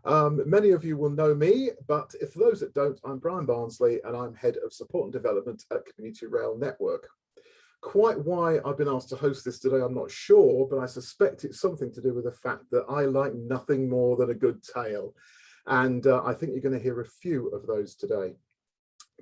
Many of you will know me, but if for those that don't, I'm Brian Barnsley and I'm Head of Support and Development at Community Rail Network. Quite why I've been asked to host this today, I'm not sure, but I suspect it's something to do with the fact that I like nothing more than a good tale. And I think you're going to hear a few of those today.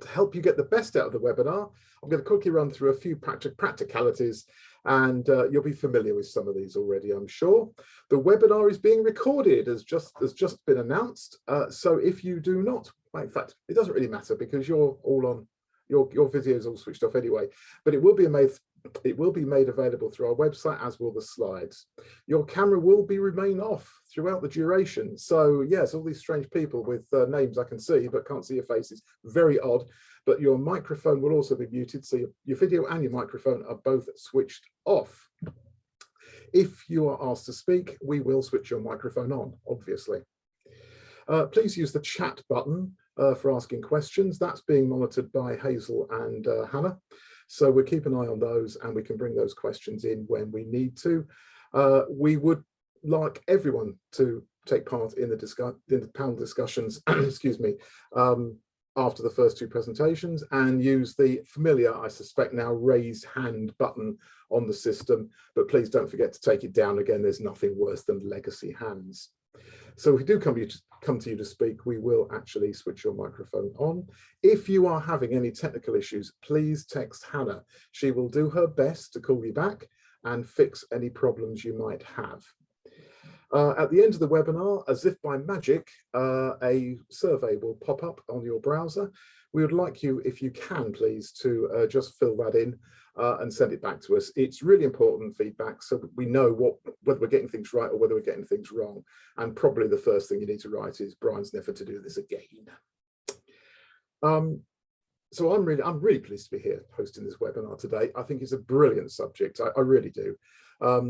To help you get the best out of the webinar, I'm going to quickly run through a few practicalities, and you'll be familiar with some of these already, I'm sure. The webinar is being recorded, as just been announced. So if you do not, well, in fact, it doesn't really matter because you're all on, your video is all switched off anyway, but it will be made available through our website, as will the slides. Your camera will remain off throughout the duration. So yes, all these strange people with names I can see but can't see your faces, very odd. But your microphone will also be muted, so your video and your microphone are both switched off. If you are asked to speak, we will switch your microphone on, obviously. Please use the chat button for asking questions. That's being monitored by Hazel and Hannah. So we'll keep an eye on those and we can bring those questions in when we need to. We would like everyone to take part in the panel discussions, excuse me, after the first two presentations, and use the familiar, I suspect now, raise hand button on the system. But please don't forget to take it down again. There's nothing worse than legacy hands. So if we do come to you to speak, we will actually switch your microphone on. If you are having any technical issues, please text Hannah. She will do her best to call you back and fix any problems you might have. At the end of the webinar, as if by magic, a survey will pop up on your browser. We would like you, if you can, please, to just fill that in and send it back to us. It's really important feedback, so that we know whether we're getting things right or whether we're getting things wrong. And probably the first thing you need to write is Brian's never to do this again. So I'm really pleased to be here hosting this webinar today. I think it's a brilliant subject. I really do.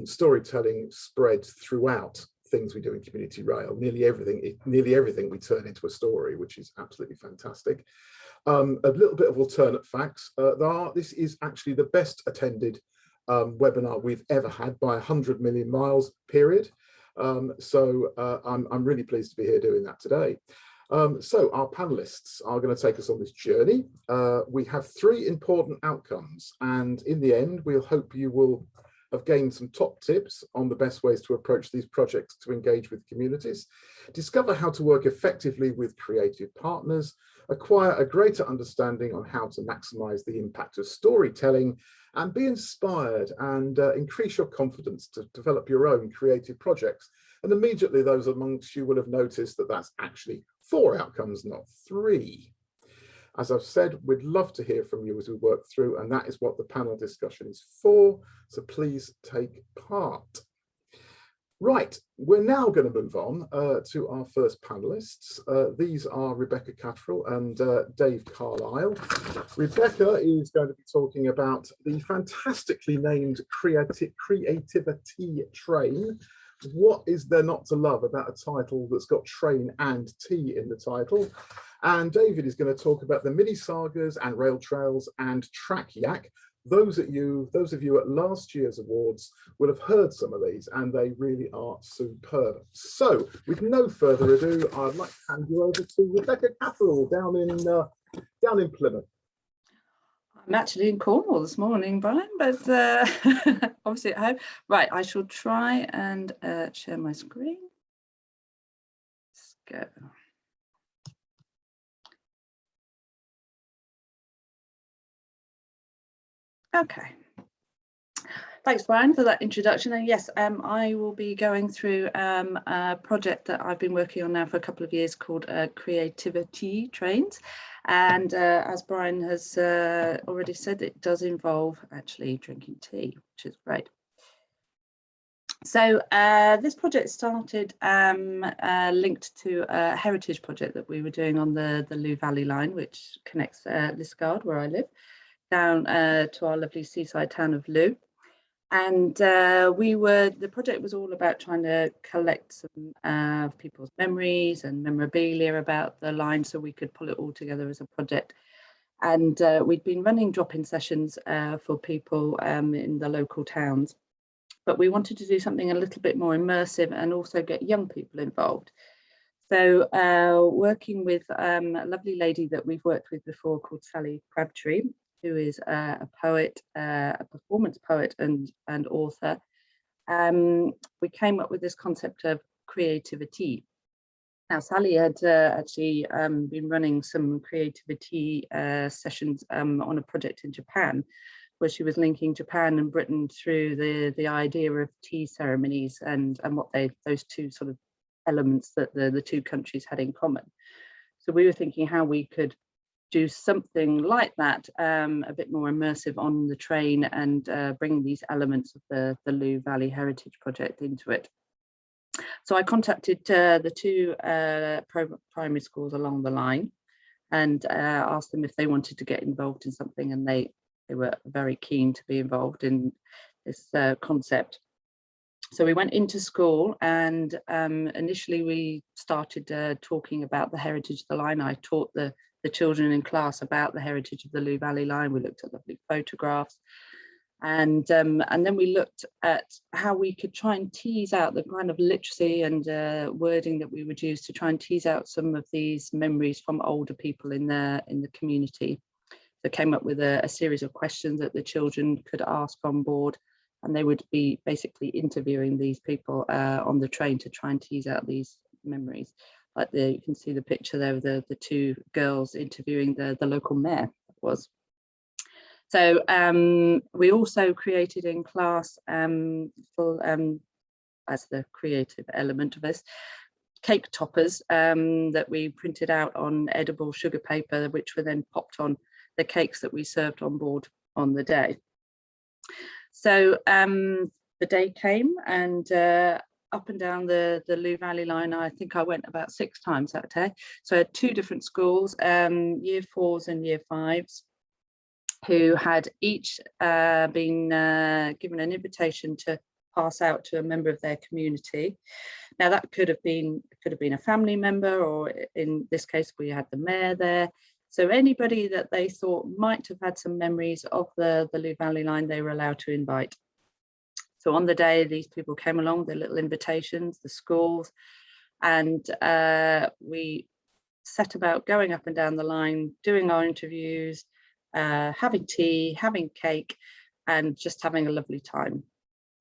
Storytelling spreads throughout things we do in community rail. Nearly everything we turn into a story, which is absolutely fantastic. A little bit of alternate facts. This is actually the best attended webinar we've ever had by 100 million miles, period. So I'm really pleased to be here doing that today. So our panelists are going to take us on this journey. We have three important outcomes, and in the end, we'll hope you will have gained some top tips on the best ways to approach these projects to engage with communities, discover how to work effectively with creative partners, acquire a greater understanding on how to maximize the impact of storytelling, and be inspired and increase your confidence to develop your own creative projects. And immediately those amongst you will have noticed that that's actually 4 outcomes, not 3. As I've said, we'd love to hear from you as we work through, and that is what the panel discussion is for. So please take part. Right, we're now going to move on to our first panelists. These are Rebecca Cattrall and Dave Carlisle. Rebecca is going to be talking about the fantastically named Creativity Train. What is there not to love about a title that's got train and T in the title? And David is going to talk about the mini sagas and rail trails and track yak. Those of you at last year's awards will have heard some of these, and they really are superb. So with no further ado, I'd like to hand you over to Rebecca Cattrall down in Plymouth. I'm actually in Cornwall this morning, Brian, but obviously at home. Right, I shall try and share my screen. Let's go. Okay. Thanks, Brian, for that introduction. And yes, I will be going through a project that I've been working on now for a couple of years called Creativity Trains. And as Brian has already said, it does involve actually drinking tea, which is great. So this project started linked to a heritage project that we were doing on the Lou Valley line, which connects Liskeard, where I live, down to our lovely seaside town of Lou. And the project was all about trying to collect some of people's memories and memorabilia about the line so we could pull it all together as a project. And we'd been running drop-in sessions for people in the local towns, but we wanted to do something a little bit more immersive and also get young people involved. So working with a lovely lady that we've worked with before called Sally Crabtree, who is a poet, a performance poet and author, we came up with this concept of creativity. Now, Sally had actually been running some creativity sessions on a project in Japan, where she was linking Japan and Britain through the idea of tea ceremonies and what those two sort of elements that the two countries had in common. So we were thinking how we could do something like that, a bit more immersive on the train, and bring these elements of the Lou Valley Heritage Project into it. So I contacted the two primary schools along the line and asked them if they wanted to get involved in something, and they were very keen to be involved in this concept. So we went into school, and initially we started talking about the heritage of the line. I taught the children in class about the heritage of the Lou Valley line. We looked at lovely photographs, and then we looked at how we could try and tease out the kind of literacy and wording that we would use to try and tease out some of these memories from older people in the community. So came up with a series of questions that the children could ask on board, and they would be basically interviewing these people on the train to try and tease out these memories. Like you can see the picture there of the two girls interviewing the local mayor. Was. So we also created in class, as the creative element of this, cake toppers that we printed out on edible sugar paper, which were then popped on the cakes that we served on board on the day. So the day came, and up and down the Lou Valley line, I think I went about 6 times that day. So I had 2 different schools, year 4s and year 5s, who had each been given an invitation to pass out to a member of their community. Now that could have been a family member, or in this case we had the mayor there. So anybody that they thought might have had some memories of the Lou Valley line, they were allowed to invite. So on the day, these people came along, their little invitations, the schools, and we set about going up and down the line, doing our interviews, having tea, having cake, and just having a lovely time.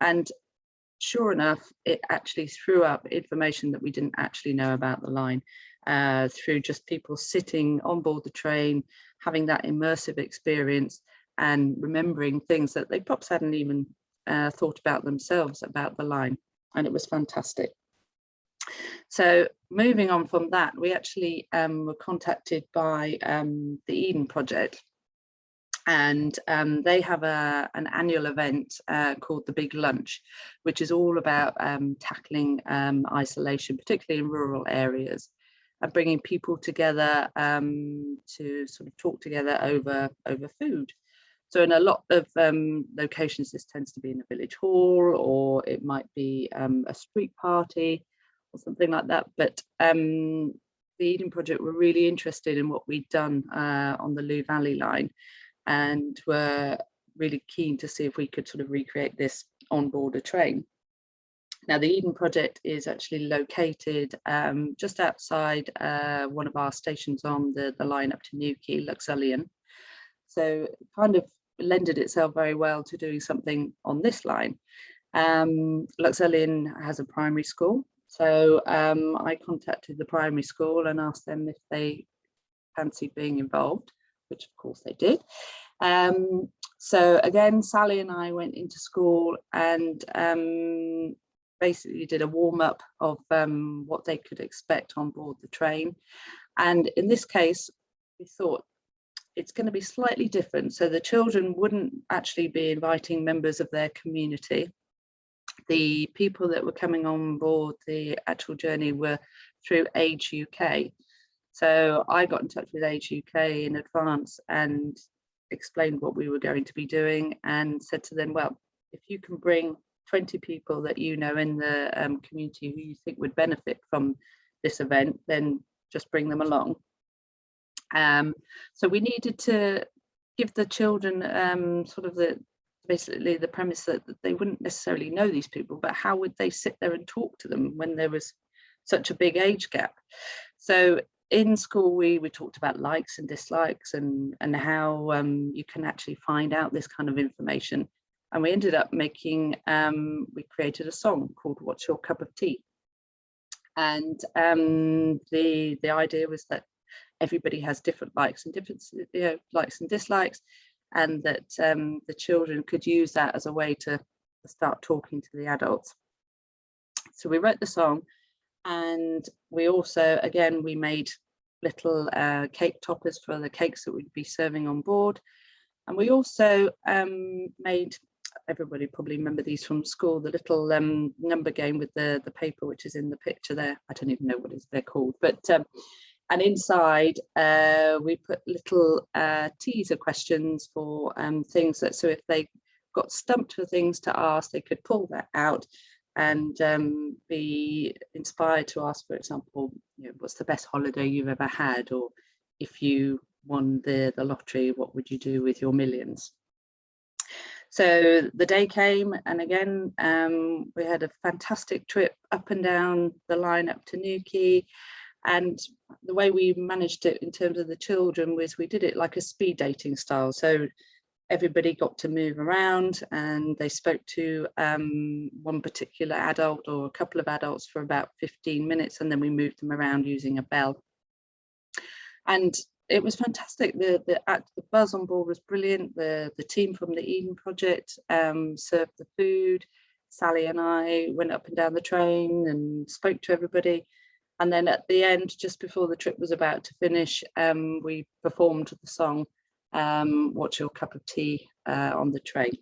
And sure enough, it actually threw up information that we didn't actually know about the line, through just people sitting on board the train, having that immersive experience and remembering things that they perhaps hadn't even thought about themselves about the line. And it was fantastic. So moving on from that, we actually were contacted by the Eden Project, and they have an annual event called the Big Lunch, which is all about tackling isolation, particularly in rural areas, and bringing people together to sort of talk together over food. So in a lot of locations, this tends to be in a village hall, or it might be a street party or something like that. But the Eden Project were really interested in what we'd done on the Lou Valley line, and were really keen to see if we could sort of recreate this on board a train. Now, the Eden Project is actually located just outside one of our stations on the line up to Newquay, Luxullian. So it kind of lended itself very well to doing something on this line. Luxullian has a primary school. So I contacted the primary school and asked them if they fancied being involved, which of course they did. So again, Sally and I went into school and basically did a warm-up of what they could expect on board the train. And in this case, we thought it's going to be slightly different. So the children wouldn't actually be inviting members of their community. The people that were coming on board the actual journey were through Age UK. So I got in touch with Age UK in advance and explained what we were going to be doing, and said to them, well, if you can bring 20 people that you know in the community who you think would benefit from this event, then just bring them along. So we needed to give the children sort of basically the premise that they wouldn't necessarily know these people, but how would they sit there and talk to them when there was such a big age gap. So in school, we talked about likes and dislikes and how you can actually find out this kind of information. And we ended up making, we created a song called What's Your Cup of Tea? And the idea was that everybody has different likes and likes and dislikes, and that the children could use that as a way to start talking to the adults. So we wrote the song, and we also, again, we made little cake toppers for the cakes that we'd be serving on board. And we also made, everybody probably remember these from school, the little number game with the paper, which is in the picture there. I don't even know what they're called, but and inside we put little teaser questions for things that, so if they got stumped for things to ask, they could pull that out and be inspired to ask, for example, what's the best holiday you've ever had, or if you won the lottery, what would you do with your millions? So the day came, and again, we had a fantastic trip up and down the line up to Newquay. And the way we managed it in terms of the children was we did it like a speed dating style. So everybody got to move around, and they spoke to one particular adult or a couple of adults for about 15 minutes, and then we moved them around using a bell. And it was fantastic. The buzz on board was brilliant. The team from the Eden Project served the food. Sally and I went up and down the train and spoke to everybody. And then at the end, just before the trip was about to finish, we performed the song, What's Your Cup of Tea, on the train.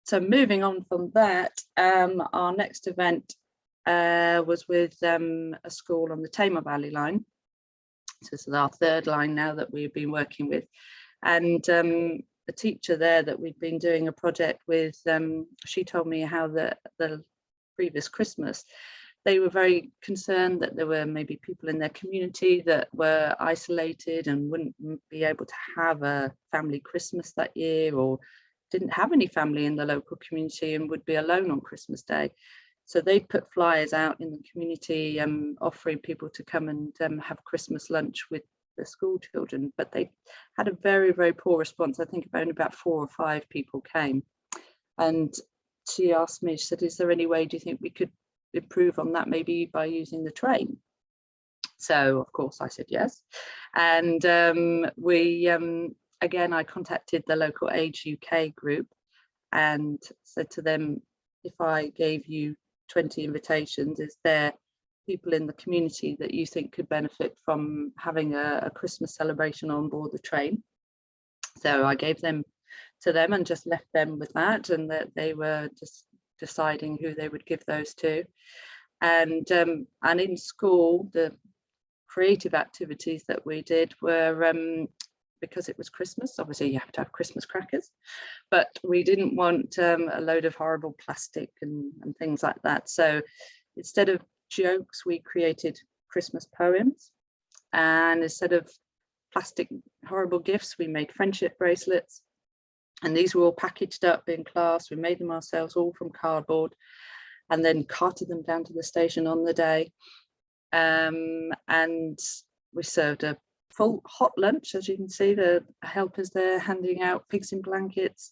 So moving on from that, our next event was with a school on the Tamar Valley line. So this is our third line now that we've been working with. And a teacher there that we've been doing a project with, she told me how the previous Christmas, they were very concerned that there were maybe people in their community that were isolated and wouldn't be able to have a family Christmas that year, or didn't have any family in the local community and would be alone on Christmas Day. So they put flyers out in the community offering people to come and have Christmas lunch with the school children, but they had a very, very poor response. I think only about 4 or 5 people came. And she asked me, she said, is there any way, do you think we could improve on that, maybe by using the train? So of course I said yes. And we again, I contacted the local Age UK group and said to them, if I gave you 20 invitations, is there people in the community that you think could benefit from having a Christmas celebration on board the train? So I gave them to them and just left them with that, and that they were just deciding who they would give those to. And in school, the creative activities that we did were, because it was Christmas, obviously you have to have Christmas crackers, but we didn't want a load of horrible plastic and things like that. So instead of jokes, we created Christmas poems, and instead of plastic horrible gifts, we made friendship bracelets. And these were all packaged up in class. We made them ourselves, all from cardboard, and then carted them down to the station on the day. And we served a full hot lunch, as you can see, the helpers there handing out pigs in blankets.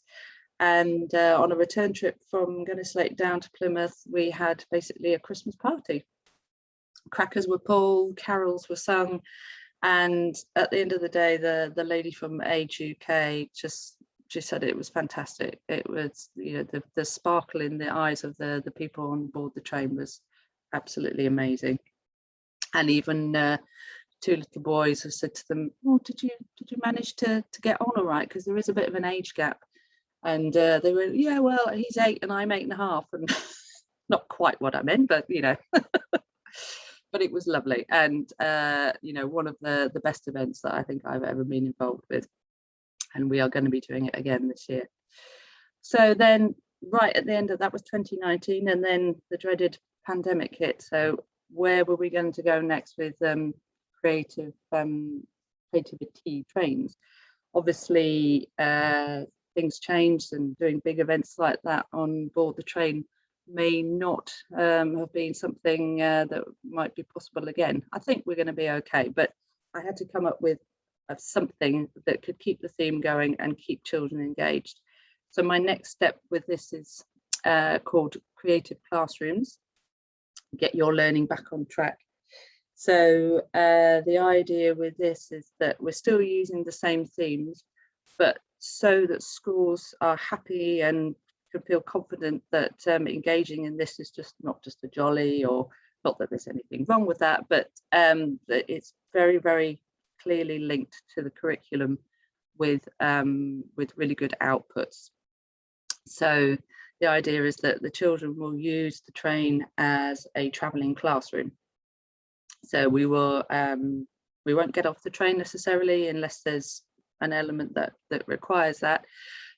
And on a return trip from Gunnislake down to Plymouth, we had basically a Christmas party. Crackers were pulled, carols were sung, and at the end of the day, the lady from Age UK she said it was fantastic. It was, the sparkle in the eyes of the people on board the train was absolutely amazing. And even 2 little boys have said to them, oh, did you manage to get on all right? Because there is a bit of an age gap. And they were, yeah, well, he's 8 and I'm 8.5, and not quite what I meant, but but it was lovely. And one of the best events that I think I've ever been involved with. And we are going to be doing it again this year. So then right at the end of that was 2019, and then the dreaded pandemic hit. So where were we going to go next with creativity trains? Obviously things changed, and doing big events like that on board the train may not have been something that might be possible again. I think we're going to be okay, but I had to come up with something that could keep the theme going and keep children engaged. So my next step with this is called Creative Classrooms, get your learning back on track. So the idea with this is that we're still using the same themes, but so that schools are happy and can feel confident that engaging in this is just not just a jolly, or not that there's anything wrong with that, but that it's very, very clearly linked to the curriculum with really good outputs. So the idea is that the children will use the train as a travelling classroom. So we won't get off the train necessarily unless there's an element that requires that.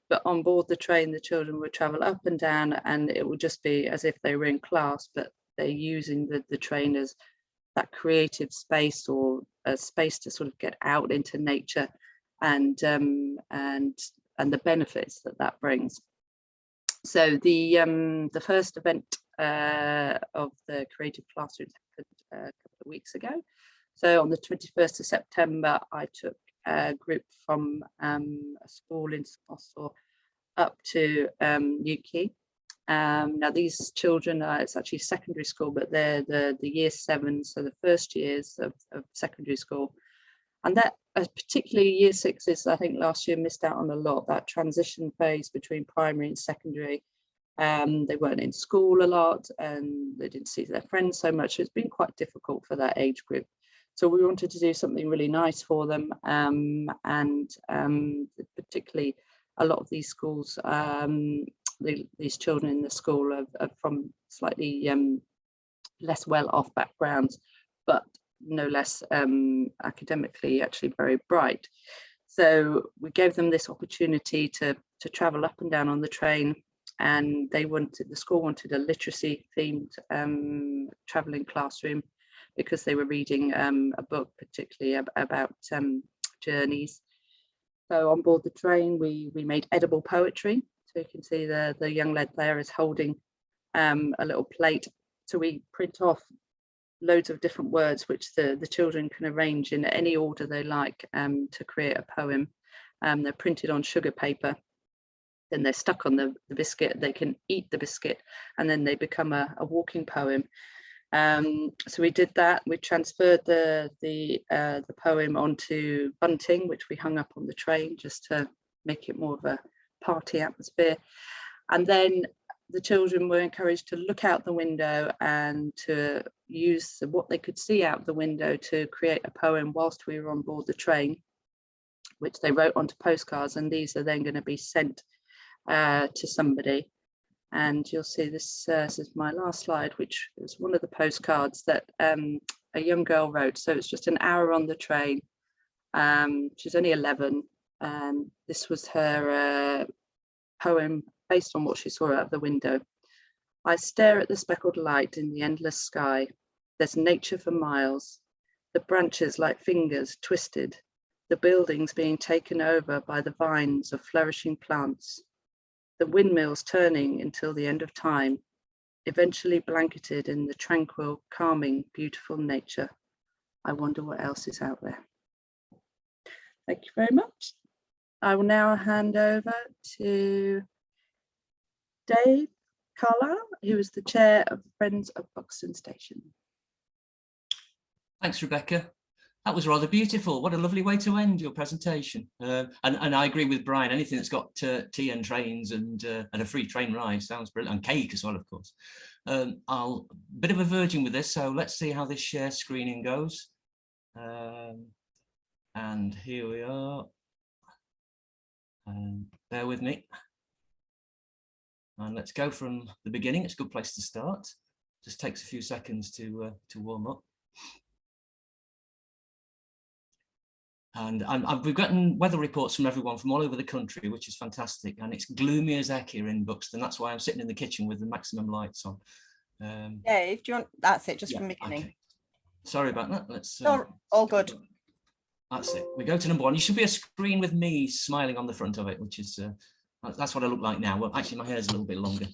But on board the train, the children would travel up and down, and it would just be as if they were in class, but they're using the train as that creative space, or a space to sort of get out into nature, and the benefits that brings. So the first event of the Creative Classrooms happened a couple of weeks ago. So on the 21st of September, I took a group from a school in Oslo up to Newquay. Now these children, it's actually secondary school, but they're the year 7, so the first years of secondary school. And that particularly year 6s, I think last year missed out on a lot, that transition phase between primary and secondary. They weren't in school a lot, and they didn't see their friends so much. It's been quite difficult for that age group. So we wanted to do something really nice for them, and particularly a lot of these schools, these children in the school are from slightly less well-off backgrounds, but no less academically actually very bright. So we gave them this opportunity to travel up and down on the train, and the school wanted a literacy themed traveling classroom, because they were reading a book particularly about journeys. So on board the train, we made edible poetry. So you can see the young lad there is holding a little plate. So we print off loads of different words which the children can arrange in any order they like to create a poem. They're printed on sugar paper, then they're stuck on the biscuit. They can eat the biscuit, and then they become a walking poem. So we did that. We transferred the poem onto bunting, which we hung up on the train just to make it more of a party atmosphere. And then the children were encouraged to look out the window and to use what they could see out the window to create a poem whilst we were on board the train, which they wrote onto postcards, and these are then going to be sent to somebody. And you'll see this is my last slide, which is one of the postcards that a young girl wrote. So it's just an hour on the train. She's only 11, and this was her poem based on what she saw out of the window. I stare at the speckled light in the endless sky. There's nature for miles, the branches like fingers twisted, the buildings being taken over by the vines of flourishing plants, the windmills turning until the end of time, eventually blanketed in the tranquil, calming, beautiful nature. I wonder what else is out there. Thank you very much. I will now hand over to Dave Carlisle, who is the chair of the Friends of Buxton Station. Thanks, Rebecca. That was rather beautiful. What a lovely way to end your presentation. And I agree with Brian. Anything that's got tea and trains and a free train ride sounds brilliant, and cake as well, of course. I'll bit of a virgin with this, so let's see how this share screening goes. And here we are. Bear with me. And let's go from the beginning. It's a good place to start. Just takes a few seconds to warm up. And we've gotten weather reports from everyone from all over the country, which is fantastic. And it's gloomy as heck here in Buxton. That's why I'm sitting in the kitchen with the maximum lights on. Dave, do you want? That's it, just yeah, from the beginning. Okay. Sorry about that. Let's. All good. That's it. We go to number 1. You should be a screen with me smiling on the front of it, which is that's what I look like now. Well, actually, my hair's a little bit longer.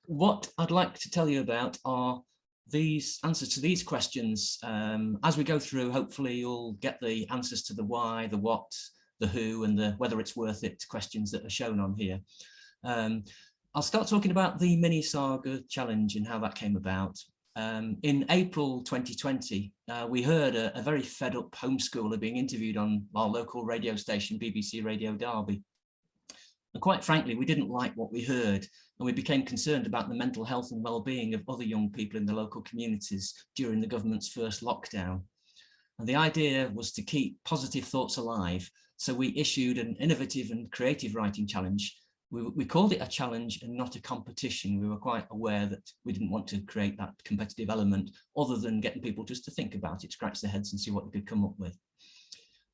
What I'd like to tell you about are these answers to these questions. As we go through, hopefully you'll get the answers to the why, the what, the who, and the whether it's worth it questions that are shown on here. I'll start talking about the mini Saga challenge and how that came about. In April 2020, we heard a very fed up homeschooler being interviewed on our local radio station, BBC Radio Derby. And quite frankly, we didn't like what we heard, and we became concerned about the mental health and well-being of other young people in the local communities during the government's first lockdown. And the idea was to keep positive thoughts alive, so we issued an innovative and creative writing challenge. We called it a challenge and not a competition. We were quite aware that we didn't want to create that competitive element other than getting people just to think about it, scratch their heads and see what they could come up with.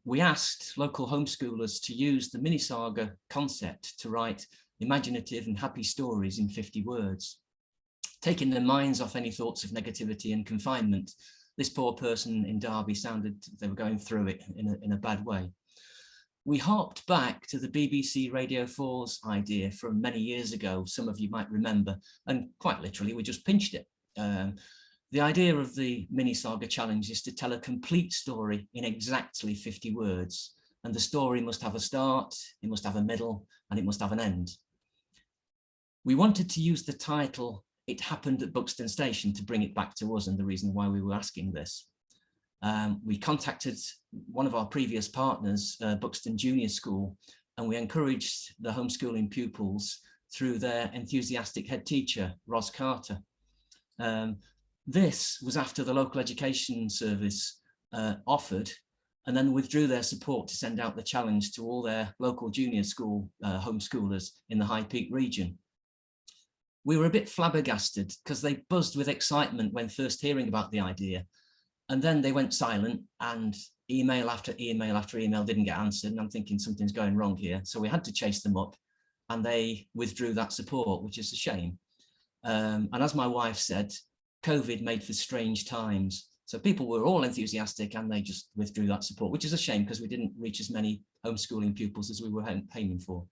We asked local homeschoolers to use the mini Saga concept to write imaginative and happy stories in 50 words, taking their minds off any thoughts of negativity and confinement. This poor person in Derby sounded they were going through it in a bad way. We harped back to the BBC Radio 4's idea from many years ago, some of you might remember, and quite literally we just pinched it. The idea of the mini Saga challenge is to tell a complete story in exactly 50 words, and the story must have a start, it must have a middle, and it must have an end. We wanted to use the title "It Happened at Buxton Station" to bring it back to us and the reason why we were asking this. We contacted one of our previous partners, Buxton Junior School, and we encouraged the homeschooling pupils through their enthusiastic head teacher, Ros Carter. This was after the local education service offered and then withdrew their support to send out the challenge to all their local junior school homeschoolers in the High Peak region. We were a bit flabbergasted because they buzzed with excitement when first hearing about the idea. And then they went silent and email after email after email didn't get answered. And I'm thinking something's going wrong here. So we had to chase them up and they withdrew that support, which is a shame. And as my wife said, COVID made for strange times. So people were all enthusiastic and they just withdrew that support, which is a shame because we didn't reach as many homeschooling pupils as we were aiming for.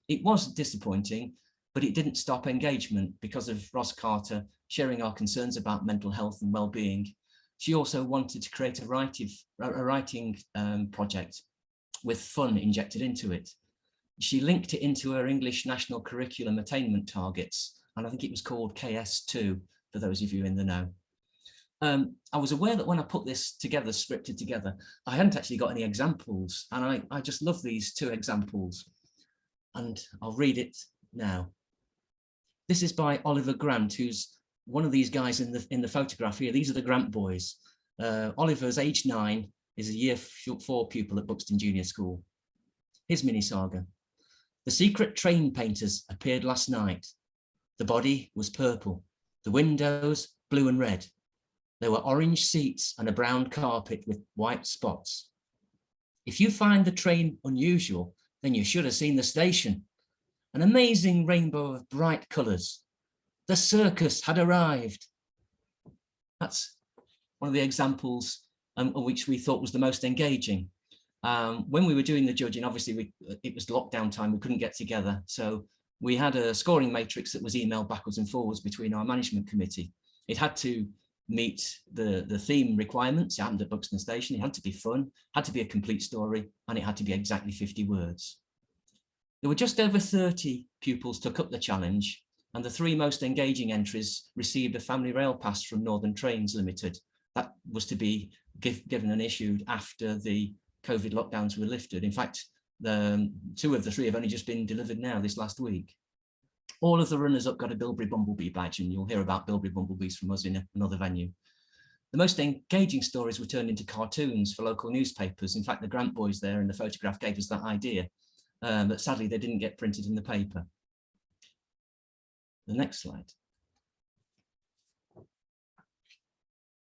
It was disappointing, but it didn't stop engagement because of Ros Carter sharing our concerns about mental health and well-being. She also wanted to create a writing project with fun injected into it. She linked it into her English National Curriculum Attainment Targets, and I think it was called KS2, for those of you in the know. I was aware that when I put this together, scripted together, I hadn't actually got any examples, and I just love these two examples, and I'll read it now. This is by Oliver Grant, who's one of these guys in the photograph here. These are the Grant boys. Oliver's age 9, is a year 4 pupil at Buxton Junior School. His mini Saga. The secret train painters appeared last night. The body was purple, the windows blue and red. There were orange seats and a brown carpet with white spots. If you find the train unusual, then you should have seen the station. An amazing rainbow of bright colours. The circus had arrived. That's one of the examples which we thought was the most engaging. When we were doing the judging, obviously it was lockdown time, we couldn't get together. So we had a scoring matrix that was emailed backwards and forwards between our management committee. It had to meet the theme requirements. It happened at Buxton Station. It had to be fun, had to be a complete story, and it had to be exactly 50 words. There were just over 30 pupils took up the challenge, and the 3 most engaging entries received a family rail pass from Northern Trains Limited. That was to be given and issued after the COVID lockdowns were lifted. In fact, 2 of the 3 have only just been delivered now this last week. All of the runners-up got a Bilberry Bumblebee badge, and you'll hear about Bilberry Bumblebees from us in another venue. The most engaging stories were turned into cartoons for local newspapers. In fact, the Grant boys there in the photograph gave us that idea, but sadly they didn't get printed in the paper. The next slide.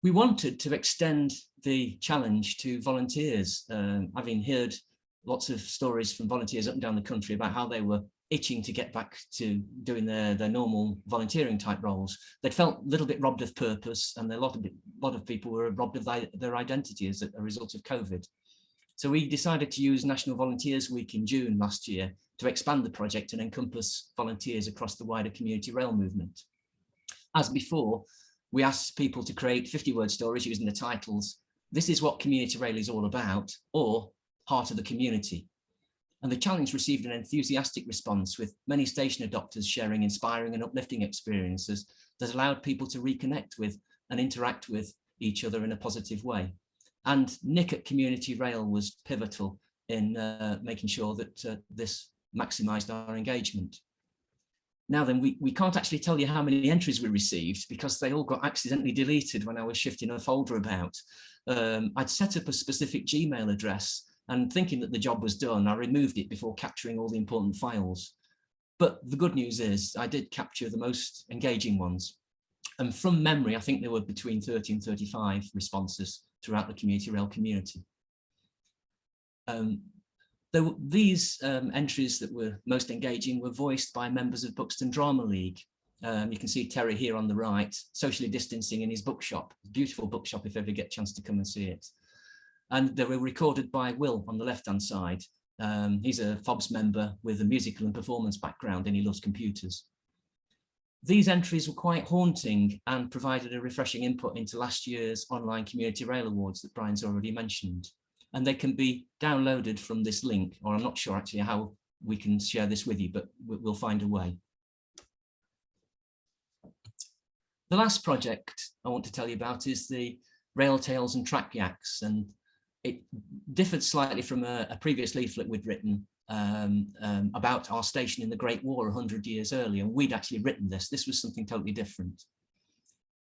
We wanted to extend the challenge to volunteers, having heard lots of stories from volunteers up and down the country about how they were itching to get back to doing their normal volunteering type roles. They'd felt a little bit robbed of purpose, and a lot of people were robbed of their identity as a result of COVID. So we decided to use National Volunteers Week in June last year to expand the project and encompass volunteers across the wider community rail movement. As before, we asked people to create 50-word stories using the titles, "This is what community rail is all about," or "Heart of the Community." And the challenge received an enthusiastic response, with many station adopters sharing inspiring and uplifting experiences that allowed people to reconnect with and interact with each other in a positive way. And Nick at Community Rail was pivotal in making sure that this maximised our engagement. Now then, we can't actually tell you how many entries we received because they all got accidentally deleted when I was shifting a folder about. I'd set up a specific Gmail address, and thinking that the job was done, I removed it before capturing all the important files. But the good news is I did capture the most engaging ones. And from memory, I think there were between 30 and 35 responses throughout the community rail community. These entries that were most engaging were voiced by members of Buxton Drama League. You can see Terry here on the right, socially distancing in his bookshop. Beautiful bookshop if ever you get a chance to come and see it. And they were recorded by Will on the left-hand side. He's a FOBS member with a musical and performance background, and he loves computers. These entries were quite haunting and provided a refreshing input into last year's online Community Rail Awards that Brian's already mentioned. And they can be downloaded from this link, or I'm not sure actually how we can share this with you, but we'll find a way. The last project I want to tell you about is the Rail Tales and Track Yaks, and it differed slightly from a previous leaflet we'd written about our station in the Great War 100 years earlier, and we'd actually written this. This was something totally different.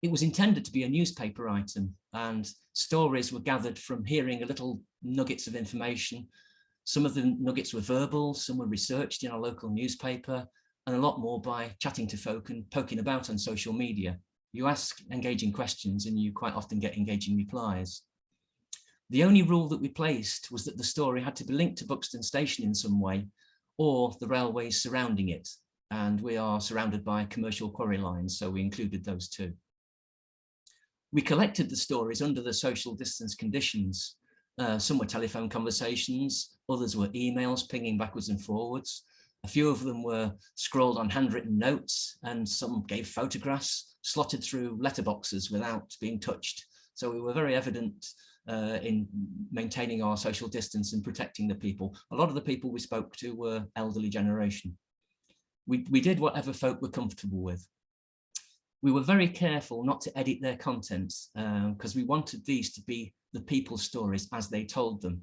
It was intended to be a newspaper item, and stories were gathered from hearing a little nuggets of information. Some of the nuggets were verbal, some were researched in our local newspaper, and a lot more by chatting to folk and poking about on social media. You ask engaging questions and you quite often get engaging replies. The only rule that we placed was that the story had to be linked to Buxton Station in some way, or the railways surrounding it. And we are surrounded by commercial quarry lines, so we included those too. We collected the stories under the social distance conditions. Some were telephone conversations, others were emails pinging backwards and forwards. A few of them were scrawled on handwritten notes, and some gave photographs slotted through letterboxes without being touched. So we were very evident in maintaining our social distance and protecting the people. A lot of the people we spoke to were elderly generation. We did whatever folk were comfortable with. We were very careful not to edit their content because we wanted these to be the people's stories as they told them.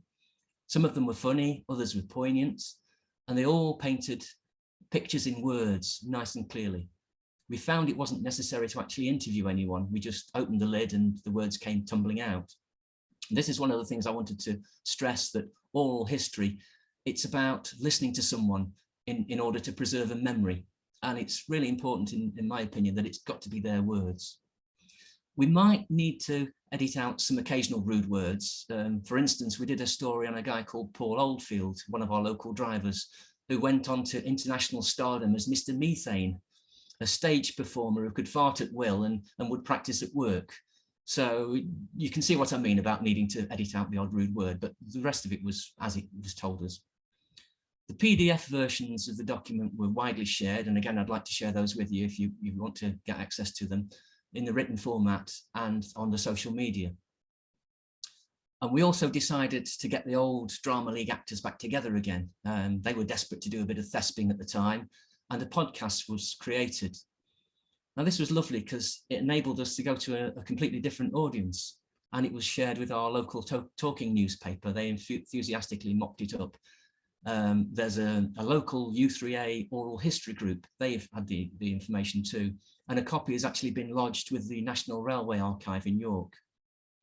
Some of them were funny, others were poignant, and they all painted pictures in words nice and clearly. We found it wasn't necessary to actually interview anyone. We just opened the lid and the words came tumbling out. This is one of the things I wanted to stress, that oral history, it's about listening to someone in order to preserve a memory. And it's really important, in my opinion, that it's got to be their words. We might need to edit out some occasional rude words. For instance, we did a story on a guy called Paul Oldfield, one of our local drivers, who went on to international stardom as Mr. Methane, a stage performer who could fart at will and would practice at work. So you can see what I mean about needing to edit out the odd rude word, but the rest of it was as it was told us. The PDF versions of the document were widely shared, and again, I'd like to share those with you if you want to get access to them in the written format and on the social media. And we also decided to get the old Drama League actors back together again. They were desperate to do a bit of thesping at the time, and a podcast was created. Now, this was lovely because it enabled us to go to a completely different audience, and it was shared with our local talking newspaper. They enthusiastically mopped it up. There's a local U3A oral history group. They've had the information too. And a copy has actually been lodged with the National Railway Archive in York.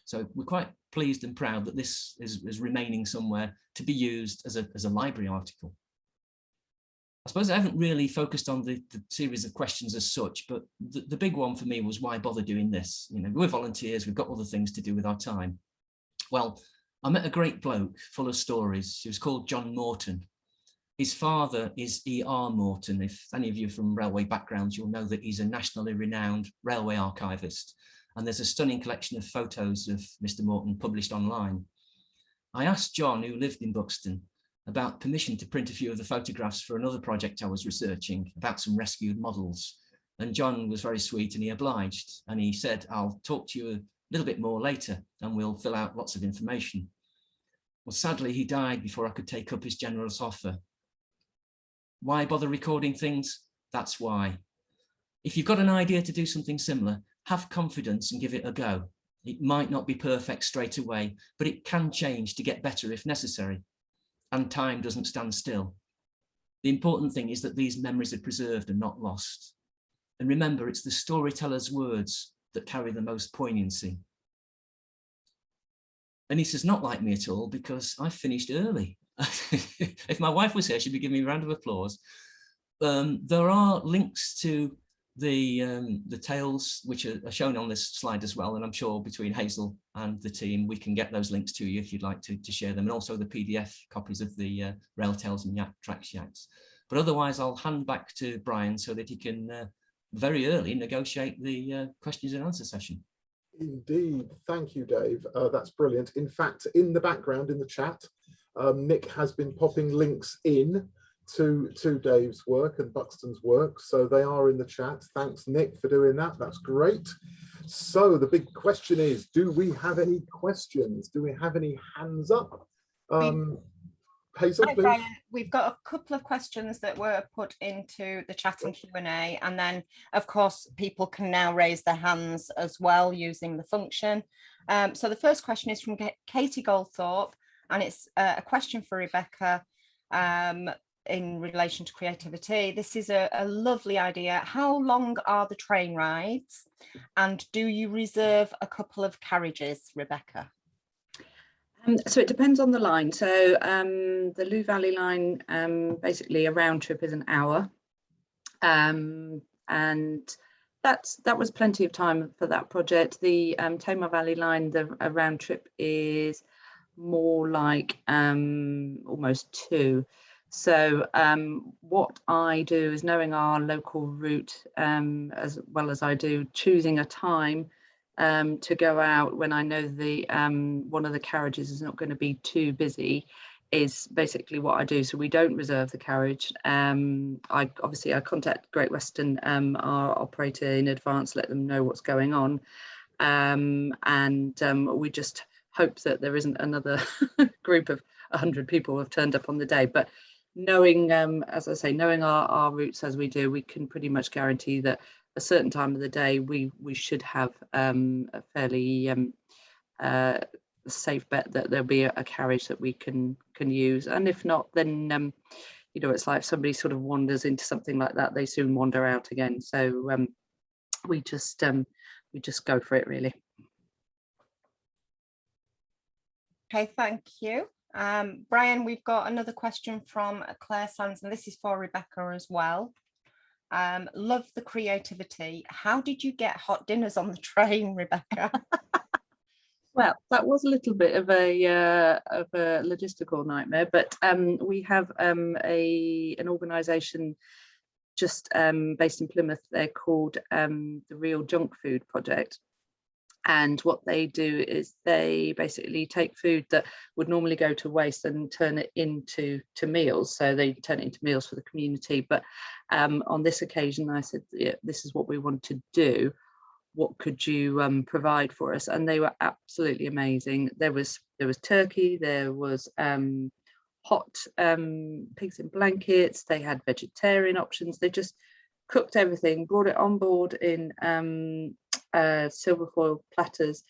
So we're quite pleased and proud that this is remaining somewhere to be used as a library article. I suppose I haven't really focused on the series of questions as such, but the big one for me was, why bother doing this? You know, we're volunteers, we've got other things to do with our time. Well, I met a great bloke full of stories. He was called John Morton. His father is E.R. Morton. If any of you from railway backgrounds, you'll know that he's a nationally renowned railway archivist. And there's a stunning collection of photos of Mr. Morton published online. I asked John, who lived in Buxton, about permission to print a few of the photographs for another project I was researching about some rescued models. And John was very sweet and he obliged. And he said, I'll talk to you a little bit more later and we'll fill out lots of information. Well, sadly, he died before I could take up his generous offer. Why bother recording things? That's why. If you've got an idea to do something similar, have confidence and give it a go. It might not be perfect straight away, but it can change to get better if necessary. And time doesn't stand still. The important thing is that these memories are preserved and not lost. And remember, it's the storyteller's words that carry the most poignancy. Anissa's not like me at all because I finished early. If my wife was here, she'd be giving me a round of applause. There are links to the tales which are shown on this slide as well, and I'm sure between Hazel and the team we can get those links to you if you'd like to share them, and also the PDF copies of the Rail Tales and Tracks Yaks. But otherwise I'll hand back to Brian so that he can very early negotiate the questions and answer session. Indeed, thank you, Dave. That's brilliant. In fact, in the background in the chat, Nick has been popping links in to Dave's work and Buxton's work, so they are in the chat. Thanks, Nick, for doing that. That's great. So the big question is, do we have any questions? Do we have any hands up? Hazel, Hi, please. Brian. We've got a couple of questions that were put into the chat and Q&A, and then of course people can now raise their hands as well using the function. So the first question is from Katie Goldthorpe, and it's a question for Rebecca in relation to creativity. This is a lovely idea. How long are the train rides, and do you reserve a couple of carriages, Rebecca? So it depends on the line. So the Lou Valley line, basically a round trip is an hour, and that was plenty of time for that project. The Tamar Valley line, a round trip is more like almost 2. So what I do is, knowing our local route as well as I do, choosing a time to go out when I know the one of the carriages is not going to be too busy is basically what I do. So we don't reserve the carriage. I contact Great Western, our operator, in advance, let them know what's going on, and we just hope that there isn't another group of 100 people who have turned up on the day. But knowing, as I say, knowing our routes as we do, we can pretty much guarantee that a certain time of the day we should have a fairly safe bet that there'll be a carriage that we can use. And if not, then you know, it's like if somebody sort of wanders into something like that, they soon wander out again. So we just go for it, really. Okay, thank you. Brian, we've got another question from Claire Sands, and this is for Rebecca as well. Love the creativity. How did you get hot dinners on the train, Rebecca? Well, that was a little bit of a logistical nightmare, but we have an organisation just based in Plymouth. They're called the Real Junk Food Project. And what they do is they basically take food that would normally go to waste and turn it into meals. So they turn it into meals for the community. But on this occasion, I said, yeah, this is what we want to do. What could you provide for us? And they were absolutely amazing. There was turkey, there was hot pigs in blankets. They had vegetarian options. They just cooked everything, brought it on board in silver foil platters.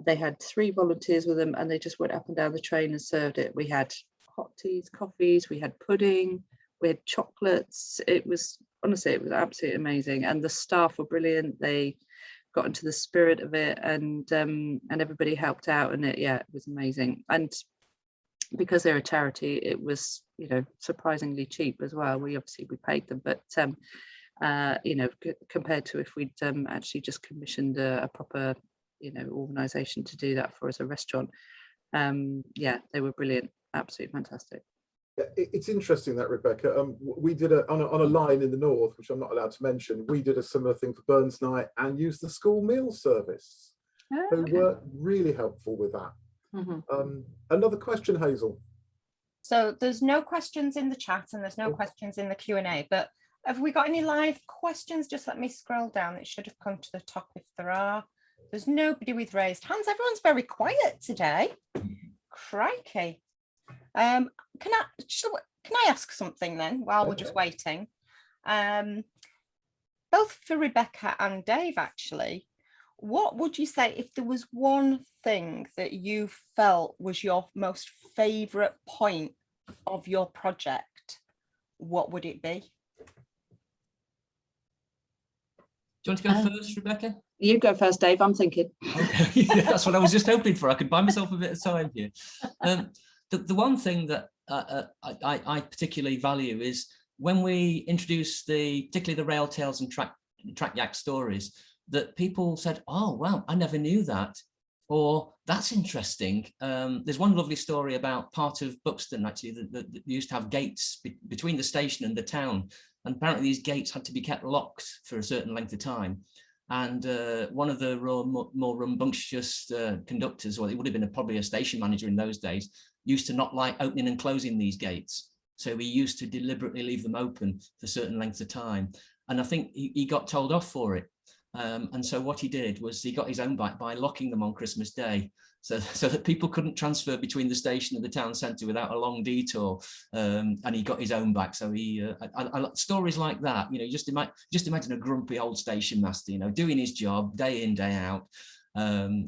They had 3 volunteers with them, and they just went up and down the train and served it. We had hot teas, coffees, we had pudding, we had chocolates. It was, honestly, it was absolutely amazing, and the staff were brilliant. They got into the spirit of it, and everybody helped out, and it was amazing. And because they're a charity, it was, you know, surprisingly cheap as well. We paid them, but you know, compared to if we'd actually just commissioned a proper, you know, organisation to do that for us, a restaurant, they were brilliant, absolutely fantastic. It's interesting that, Rebecca, we did on a line in the north, which I'm not allowed to mention, we did a similar thing for Burns Night and used the school meal service. They were really helpful with that. Another question, Hazel. So there's no questions in the chat and there's no questions in the Q&A, but have we got any live questions? Just let me scroll down. It should have come to the top if there are. There's nobody with raised hands. Everyone's very quiet today. Crikey. Can I ask something then while we're just waiting? Both for Rebecca and Dave, actually. What would you say if there was one thing that you felt was your most favourite point of your project? What would it be? Do you want to go first, Rebecca? You go first, Dave. I'm thinking. Okay. Yeah, that's what I was just hoping for. I could buy myself a bit of time here. The one thing that I particularly value is when we introduce particularly the rail tales and track yak stories, that people said, oh, wow, I never knew that. Or that's interesting. There's one lovely story about part of Buxton, actually, that used to have gates between the station and the town. And apparently these gates had to be kept locked for a certain length of time. And one of the more rambunctious conductors, or it would have been probably a station manager in those days, used to not like opening and closing these gates. So he used to deliberately leave them open for certain lengths of time. And I think he got told off for it. And so what he did was he got his own back by locking them on Christmas Day, so that people couldn't transfer between the station and the town centre without a long detour. And he got his own back. So I stories like that, you know, just imagine a grumpy old station master, you know, doing his job day in, day out,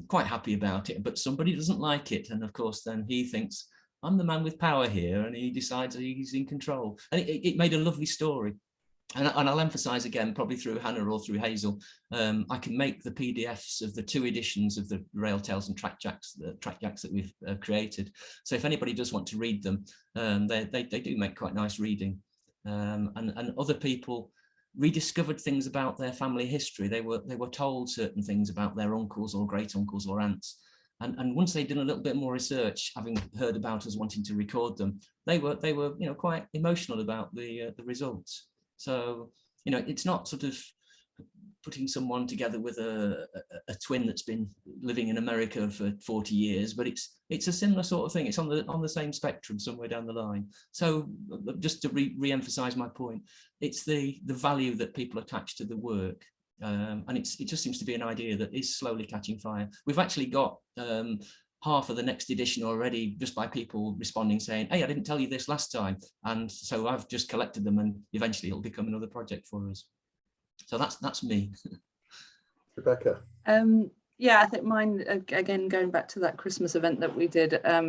quite happy about it, but somebody doesn't like it. And of course, then he thinks, I'm the man with power here, and he decides he's in control. And it made a lovely story. And I'll emphasize again, probably through Hannah or through Hazel, I can make the PDFs of the 2 editions of the Rail Tales and Track Yaks that we've created. So if anybody does want to read them, they do make quite nice reading. And other people rediscovered things about their family history. They were told certain things about their uncles or great uncles or aunts. And once they'd done a little bit more research, having heard about us wanting to record them, they were you know, quite emotional about the results. So, you know, it's not sort of putting someone together with a twin that's been living in America for 40 years, but it's a similar sort of thing. It's on the same spectrum somewhere down the line. So just to re-emphasize my point, it's the value that people attach to the work. And it just seems to be an idea that is slowly catching fire. We've actually got half of the next edition already, just by people responding saying, hey, I didn't tell you this last time. And so I've just collected them, and eventually it'll become another project for us. So that's me. Rebecca. Yeah, I think mine, again, going back to that Christmas event that we did, I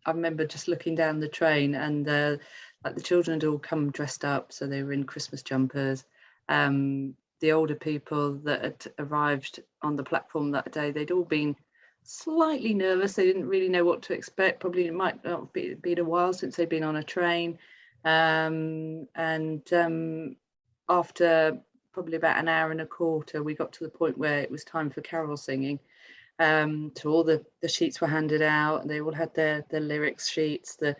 remember just looking down the train, and like the children had all come dressed up, so they were in Christmas jumpers. The older people that had arrived on the platform that day, they'd all been slightly nervous. They didn't really know what to expect. Probably it might not be been a while since they'd been on a train. After probably about an hour and a quarter, we got to the point where it was time for carol singing. So all the sheets were handed out, and they all had their lyrics sheets. The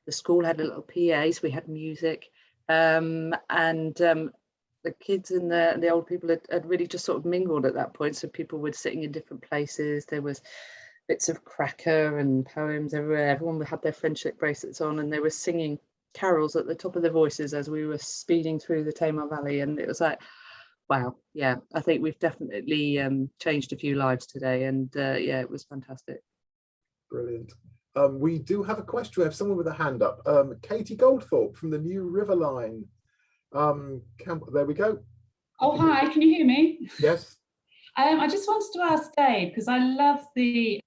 school had a little PA, so we had music. The kids and the old people had really just sort of mingled at that point. So people were sitting in different places. There was bits of cracker and poems everywhere. Everyone had their friendship bracelets on, and they were singing carols at the top of their voices as we were speeding through the Tamar Valley. And it was like, wow, yeah, I think we've definitely changed a few lives today. And yeah, it was fantastic. Brilliant. We do have a question. We have someone with a hand up. Katie Goldthorpe from the New River Line. There we go. Oh, hi, can you hear me? Yes. I just wanted to ask Dave, because I love the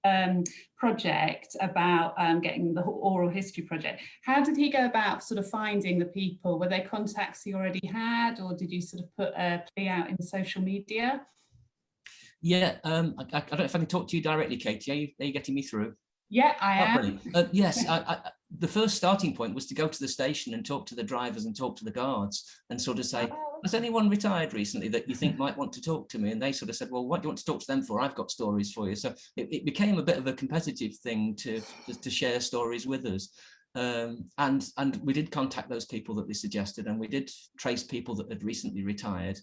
project about getting the oral history project. How did he go about sort of finding the people? Were they contacts he already had, or did you sort of put a plea out in social media? Yeah, I don't know if I can talk to you directly, Katie. Are you getting me through? Yeah, I am. Yes, the first starting point was to go to the station and talk to the drivers and talk to the guards and sort of say, has anyone retired recently that you think might want to talk to me? And they sort of said, well, what do you want to talk to them for? I've got stories for you. So it became a bit of a competitive thing to share stories with us. And we did contact those people that they suggested, and we did trace people that had recently retired.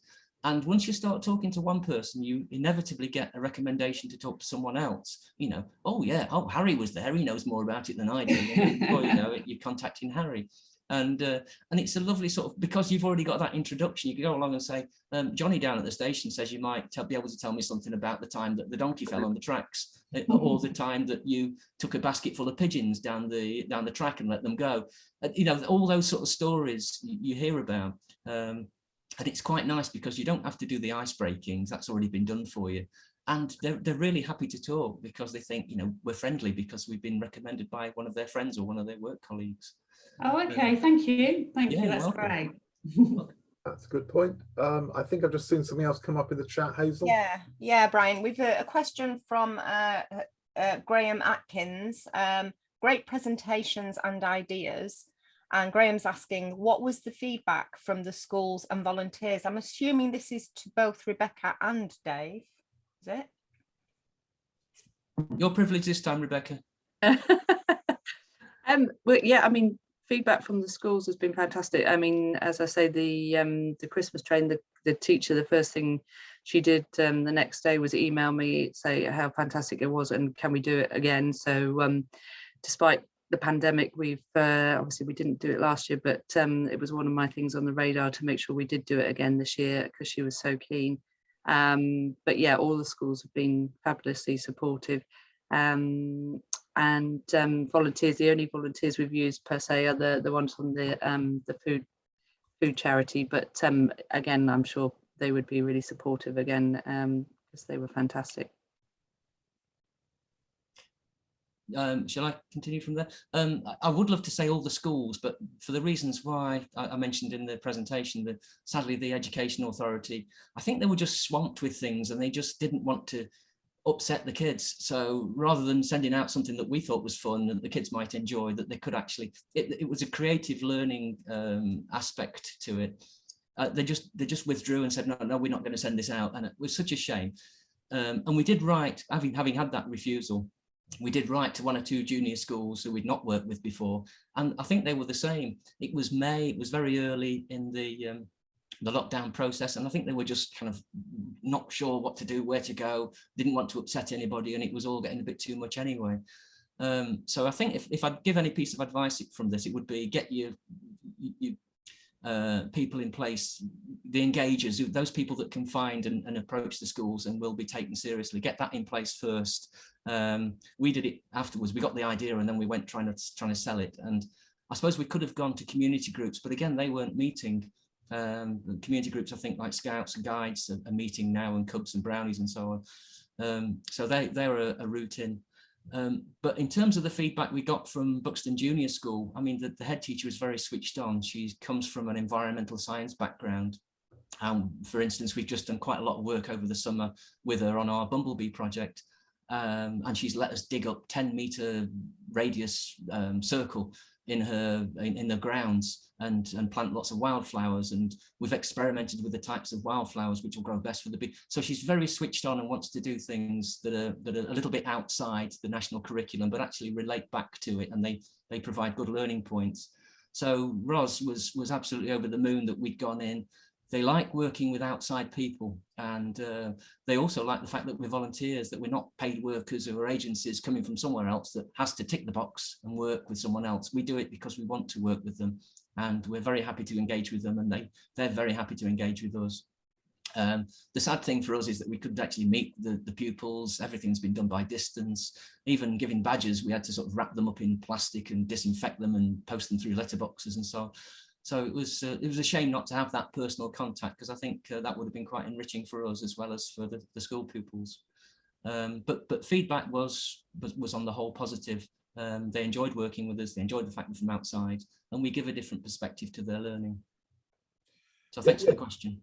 And once you start talking to one person, you inevitably get a recommendation to talk to someone else. You know, oh yeah, oh, Harry was there. He knows more about it than I do. And before you know it, you're contacting Harry. And it's a lovely sort of, because you've already got that introduction, you can go along and say, Johnny down at the station says you might be able to tell me something about the time that the donkey fell on the tracks, or the time that you took a basket full of pigeons down the track and let them go. You know, all those sort of stories you hear about. And it's quite nice because you don't have to do the ice breakings. That's already been done for you. And they're really happy to talk because they think, you know, we're friendly because we've been recommended by one of their friends or one of their work colleagues. Oh, okay. Thank you. Thank you. That's welcome. great. That's a good point. I think I've just seen something else come up in the chat, Hazel. Yeah, Brian. We've a question from Graham Atkins. Great presentations and ideas. And Graham's asking, what was the feedback from the schools and volunteers? I'm assuming this is to both Rebecca and Dave. Is it? Your privilege this time, Rebecca. Well, yeah, I mean, feedback from the schools has been fantastic. I mean, as I say, the Christmas train, the teacher, the first thing she did the next day was email me, say how fantastic it was and can we do it again. So despite the pandemic, we've obviously we didn't do it last year, but it was one of my things on the radar to make sure we did do it again this year because she was so keen. But yeah, all the schools have been fabulously supportive. And volunteers, the only volunteers we've used per se are the ones on the food charity, but again, I'm sure they would be really supportive again because they were fantastic. Shall I continue from there? I would love to say all the schools, but for the reasons why I mentioned in the presentation, that sadly the Education Authority, I think they were just swamped with things and they just didn't want to upset the kids. So rather than sending out something that we thought was fun that the kids might enjoy, that they could actually, it was a creative learning aspect to it. They just withdrew and said, no, we're not going to send this out. And it was such a shame. And we did write, having had that refusal, we did write to one or two junior schools who we'd not worked with before. And I think they were the same. It was May, it was very early in the lockdown process. And I think they were just kind of not sure what to do, where to go, didn't want to upset anybody. And it was all getting a bit too much anyway. So I think if I'd give any piece of advice from this, it would be get your people in place, the engagers, those people that can find and approach the schools and will be taken seriously, get that in place first. We did it afterwards. We got the idea and then we went trying to sell it. And I suppose we could have gone to community groups, but again, they weren't meeting. Community groups, I think, like Scouts and Guides are meeting now, and Cubs and Brownies and so on. So they're a route in. But in terms of the feedback we got from Buxton Junior School, I mean, the head teacher was very switched on. She comes from an environmental science background. For instance, we've just done quite a lot of work over the summer with her on our bumblebee project. And she's let us dig up 10-meter radius circle in the grounds and plant lots of wildflowers, and we've experimented with the types of wildflowers which will grow best for the bee. So she's very switched on and wants to do things that are a little bit outside the national curriculum, but actually relate back to it, and they provide good learning points. So Ros was absolutely over the moon that we'd gone in. They like working with outside people, and they also like the fact that we're volunteers, that we're not paid workers or agencies coming from somewhere else that has to tick the box and work with someone else. We do it because we want to work with them, and we're very happy to engage with them, and they're very happy to engage with us. The sad thing for us is that we couldn't actually meet the pupils. Everything's been done by distance. Even giving badges, we had to sort of wrap them up in plastic and disinfect them and post them through letterboxes and so on. So it was a shame not to have that personal contact, because I think that would have been quite enriching for us as well as for the school pupils. But feedback was on the whole positive. They enjoyed working with us. They enjoyed the fact we're from outside, and we give a different perspective to their learning. So thanks for the question.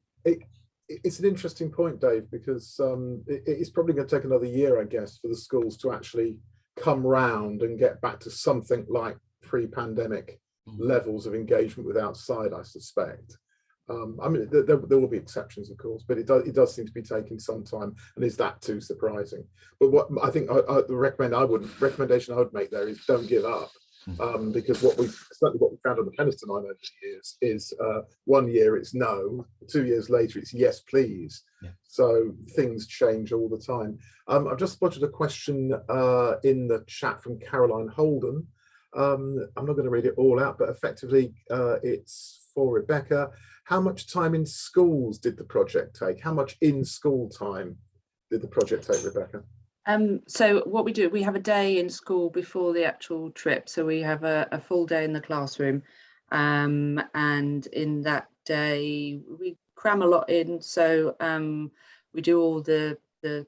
It's an interesting point, Dave, because it's probably going to take another year, I guess, for the schools to actually come round and get back to something like pre-pandemic levels of engagement with outside, I suspect. I mean, there will be exceptions, of course, but it does seem to be taking some time. And is that too surprising? But what I think the recommendation I would make there is don't give up. Because what we found on the Penistone line over the years is 1 year it's no, 2 years later it's yes please. Yeah. So things change all the time. I've just spotted a question in the chat from Caroline Holden. I'm not going to read it all out, but effectively it's for Rebecca. How much time in schools did the project take? How much in school time did the project take, Rebecca? So what we do, we have a day in school before the actual trip. So we have a full day in the classroom, and in that day we cram a lot in. So we do all the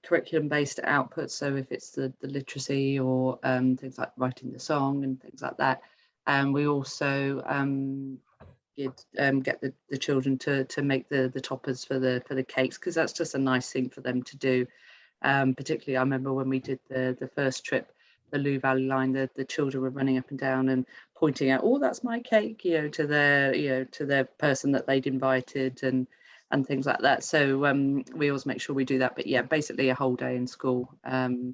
curriculum-based outputs. So if it's the literacy or things like writing the song and things like that, and we also get the children to make the toppers for the cakes, because that's just a nice thing for them to do. Particularly, I remember when we did the first trip, the Lou Valley line, the children were running up and down and pointing out, oh, that's my cake, to their person that they'd invited and things like that. So we always make sure we do that. But yeah, basically a whole day in school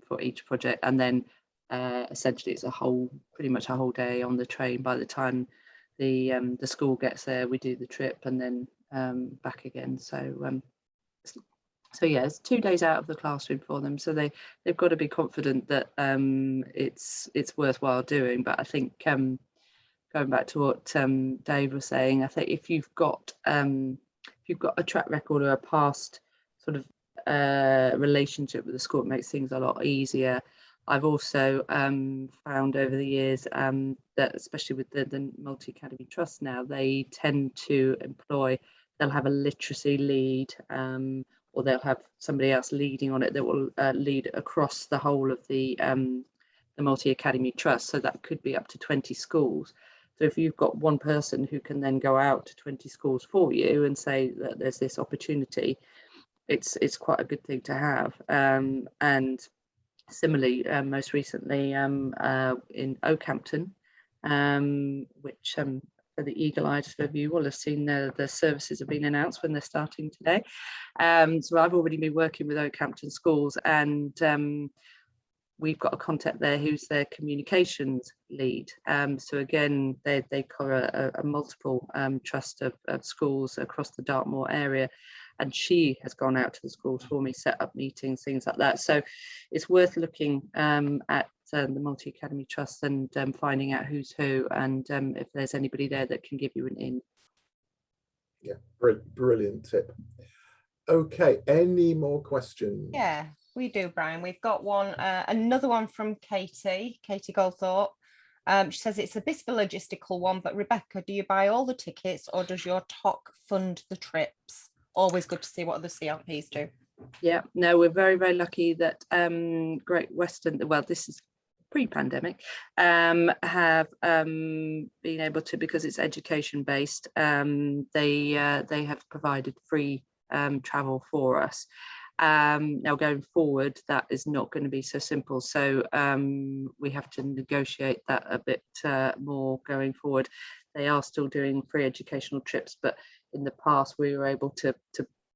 for each project, and then essentially it's pretty much a whole day on the train. By the time the school gets there, we do the trip and then back again. So yeah, it's 2 days out of the classroom for them. So they've got to be confident that it's worthwhile doing. But I think going back to what Dave was saying, I think if you've got a track record or a past sort of relationship with the school, it makes things a lot easier. I've also found over the years that especially with the Multi-Academy Trust now, they tend to they'll have a literacy lead, or they'll have somebody else leading on it that will lead across the whole of the Multi-Academy Trust. So that could be up to 20 schools. So if you've got one person who can then go out to 20 schools for you and say that there's this opportunity, it's quite a good thing to have. And similarly, most recently in Oakhampton, which for the eagle-eyed of you will have seen the services have been announced when they're starting today. So I've already been working with Oakhampton schools, and we've got a contact there who's their communications lead. So again, they cover a multiple trust of schools across the Dartmoor area, and she has gone out to the schools for me, set up meetings, things like that. So it's worth looking at the Multi-Academy Trust and finding out who's who, and if there's anybody there that can give you an in. Yeah, brilliant tip. Okay, any more questions? Yeah, we do, Brian. We've got one, another one from Katie Goldthorpe. She says it's a bit of a logistical one, but Rebecca, do you buy all the tickets or does your TOC fund the trips? Always good to see what other CRPs do. Yeah, no, we're very, very lucky that Great Western, well, this is pre-pandemic, have been able to, because it's education based, they have provided free travel for us. Now going forward, that is not going to be so simple. So we have to negotiate that a bit more going forward. They are still doing free educational trips, but in the past we were able to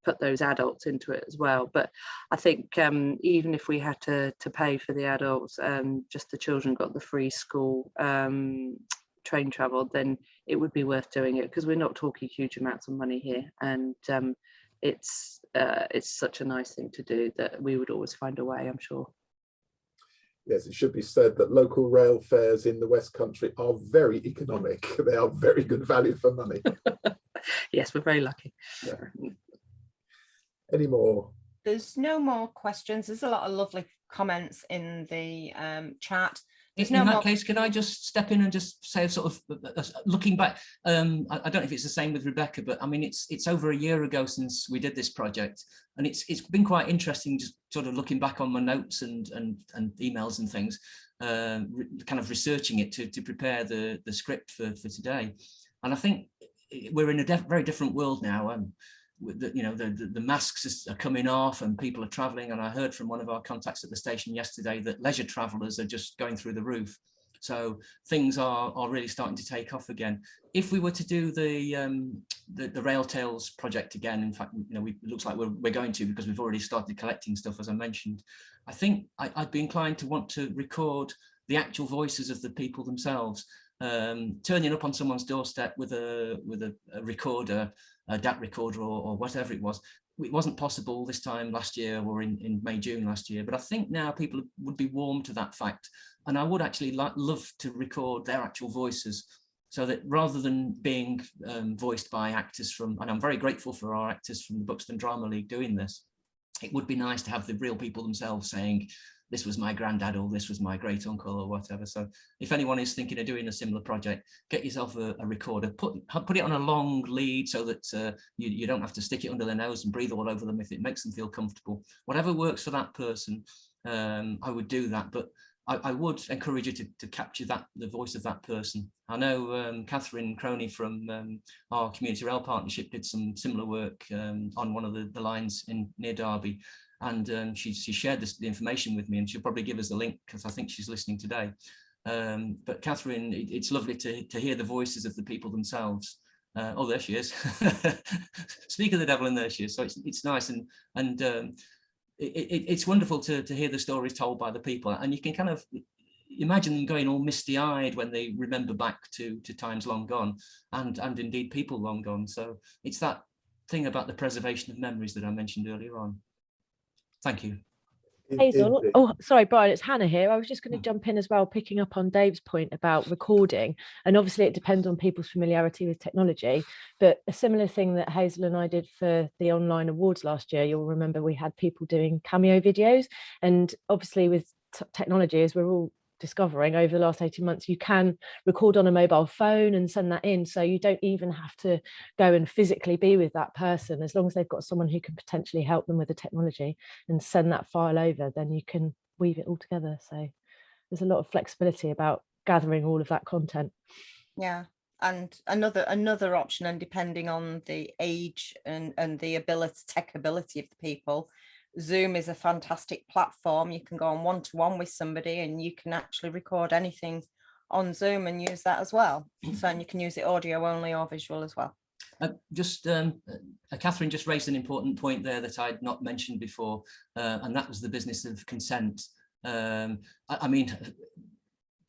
put those adults into it as well. But I think even if we had to pay for the adults and just the children got the free school train travel, then it would be worth doing it, because we're not talking huge amounts of money here, and it's such a nice thing to do that we would always find a way, I'm sure. Yes, it should be said that local rail fares in the West Country are very economic. They are very good value for money. Yes, we're very lucky. Yeah. Any more? There's no more questions. There's a lot of lovely comments in the chat. In that case, can I just step in and just say, sort of looking back, I don't know if it's the same with Rebecca, but I mean, it's over a year ago since we did this project, and it's been quite interesting just sort of looking back on my notes and emails and things, kind of researching it to prepare the script for today. And I think we're in a very different world now. The masks are coming off and people are traveling, and I heard from one of our contacts at the station yesterday that leisure travelers are just going through the roof. So things are really starting to take off again. If we were to do the Rail Tales project again, in fact, it looks like we're going to, because we've already started collecting stuff, as I mentioned. I think I'd be inclined to want to record the actual voices of the people themselves. Turning up on someone's doorstep with a recorder, a DAT recorder or whatever it was. It wasn't possible this time last year or in May, June last year, but I think now people would be warm to that fact. And I would actually love to record their actual voices, so that rather than being voiced by actors from, and I'm very grateful for our actors from the Buxton Drama League doing this, it would be nice to have the real people themselves saying, this was my granddad or this was my great uncle or whatever. So if anyone is thinking of doing a similar project, get yourself a recorder, put it on a long lead so that you don't have to stick it under their nose and breathe all over them if it makes them feel comfortable. Whatever works for that person, I would do that. But I would encourage you to capture the voice of that person. I know Catherine Croney from our Community Rail Partnership did some similar work on one of the lines near Derby, and she shared the information with me, and she'll probably give us the link because I think she's listening today. But Catherine, it's lovely to hear the voices of the people themselves. Oh, there she is. Speak of the devil, and there she is. So it's nice, and it's wonderful to hear the stories told by the people, and you can kind of imagine them going all misty-eyed when they remember back to times long gone, and indeed people long gone. So it's that thing about the preservation of memories that I mentioned earlier on. Thank you. Hazel. Oh, sorry, Brian, it's Hannah here. I was just going to jump in as well, picking up on Dave's point about recording. And obviously it depends on people's familiarity with technology, but a similar thing that Hazel and I did for the online awards last year, you'll remember we had people doing cameo videos. And obviously with technology, as we're all discovering over the last 18 months, you can record on a mobile phone and send that in, so you don't even have to go and physically be with that person. As long as they've got someone who can potentially help them with the technology and send that file over, then you can weave it all together. So there's a lot of flexibility about gathering all of that content. Yeah, and another option, and depending on the age and the tech ability of the people, Zoom is a fantastic platform. You can go on one-to-one with somebody and you can actually record anything on Zoom and use that as well. So, and you can use it audio only or visual as well. Catherine just raised an important point there that I'd not mentioned before, and that was the business of consent. I mean,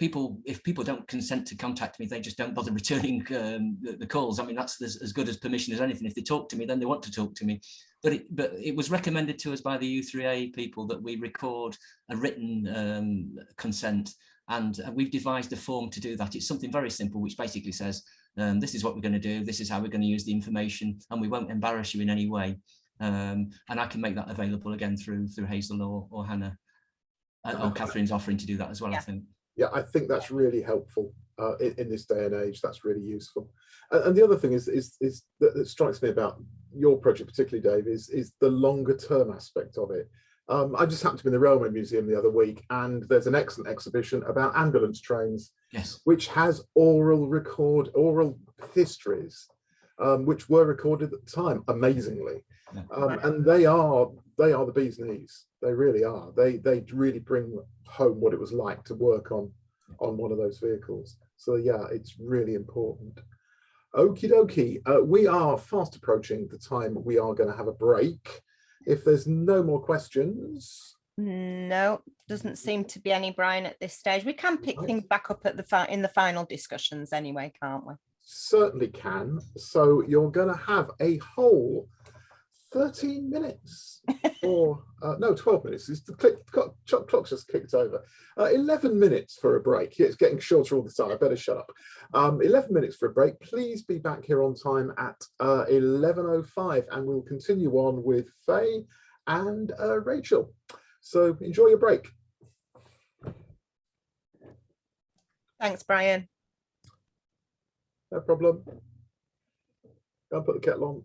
if people don't consent to contact me, they just don't bother returning the calls. I mean, that's as good as permission as anything. If they talk to me, then they want to talk to me. But it was recommended to us by the U3A people that we record a written consent, and we've devised a form to do that. It's something very simple, which basically says, this is what we're going to do, this is how we're going to use the information, and we won't embarrass you in any way. And I can make that available again through Hazel or Hannah. Or Catherine's offering to do that as well, yeah. I think. Yeah, I think that's really helpful in this day and age. That's really useful. And the other thing is that strikes me about your project, particularly Dave, is the longer term aspect of it. I just happened to be in the Railway Museum the other week, and there's an excellent exhibition about ambulance trains, yes, which has oral histories, which were recorded at the time, amazingly. And they are the bee's knees. They really are. They really bring home what it was like to work on one of those vehicles. So yeah, it's really important. Okie dokie. We are fast approaching the time we are going to have a break. If there's no more questions. No, doesn't seem to be any, Brian, at this stage. We can pick things back up at in the final discussions anyway, can't we? Certainly can. So you're going to have a whole 13 minutes or no, 12 minutes. The clock's just kicked over. 11 minutes for a break. Yeah, it's getting shorter all the time. I better shut up. 11 minutes for a break. Please be back here on time at 11:05, and we'll continue on with Faye and Rachel. So enjoy your break. Thanks, Brian. No problem. Go and put the kettle on.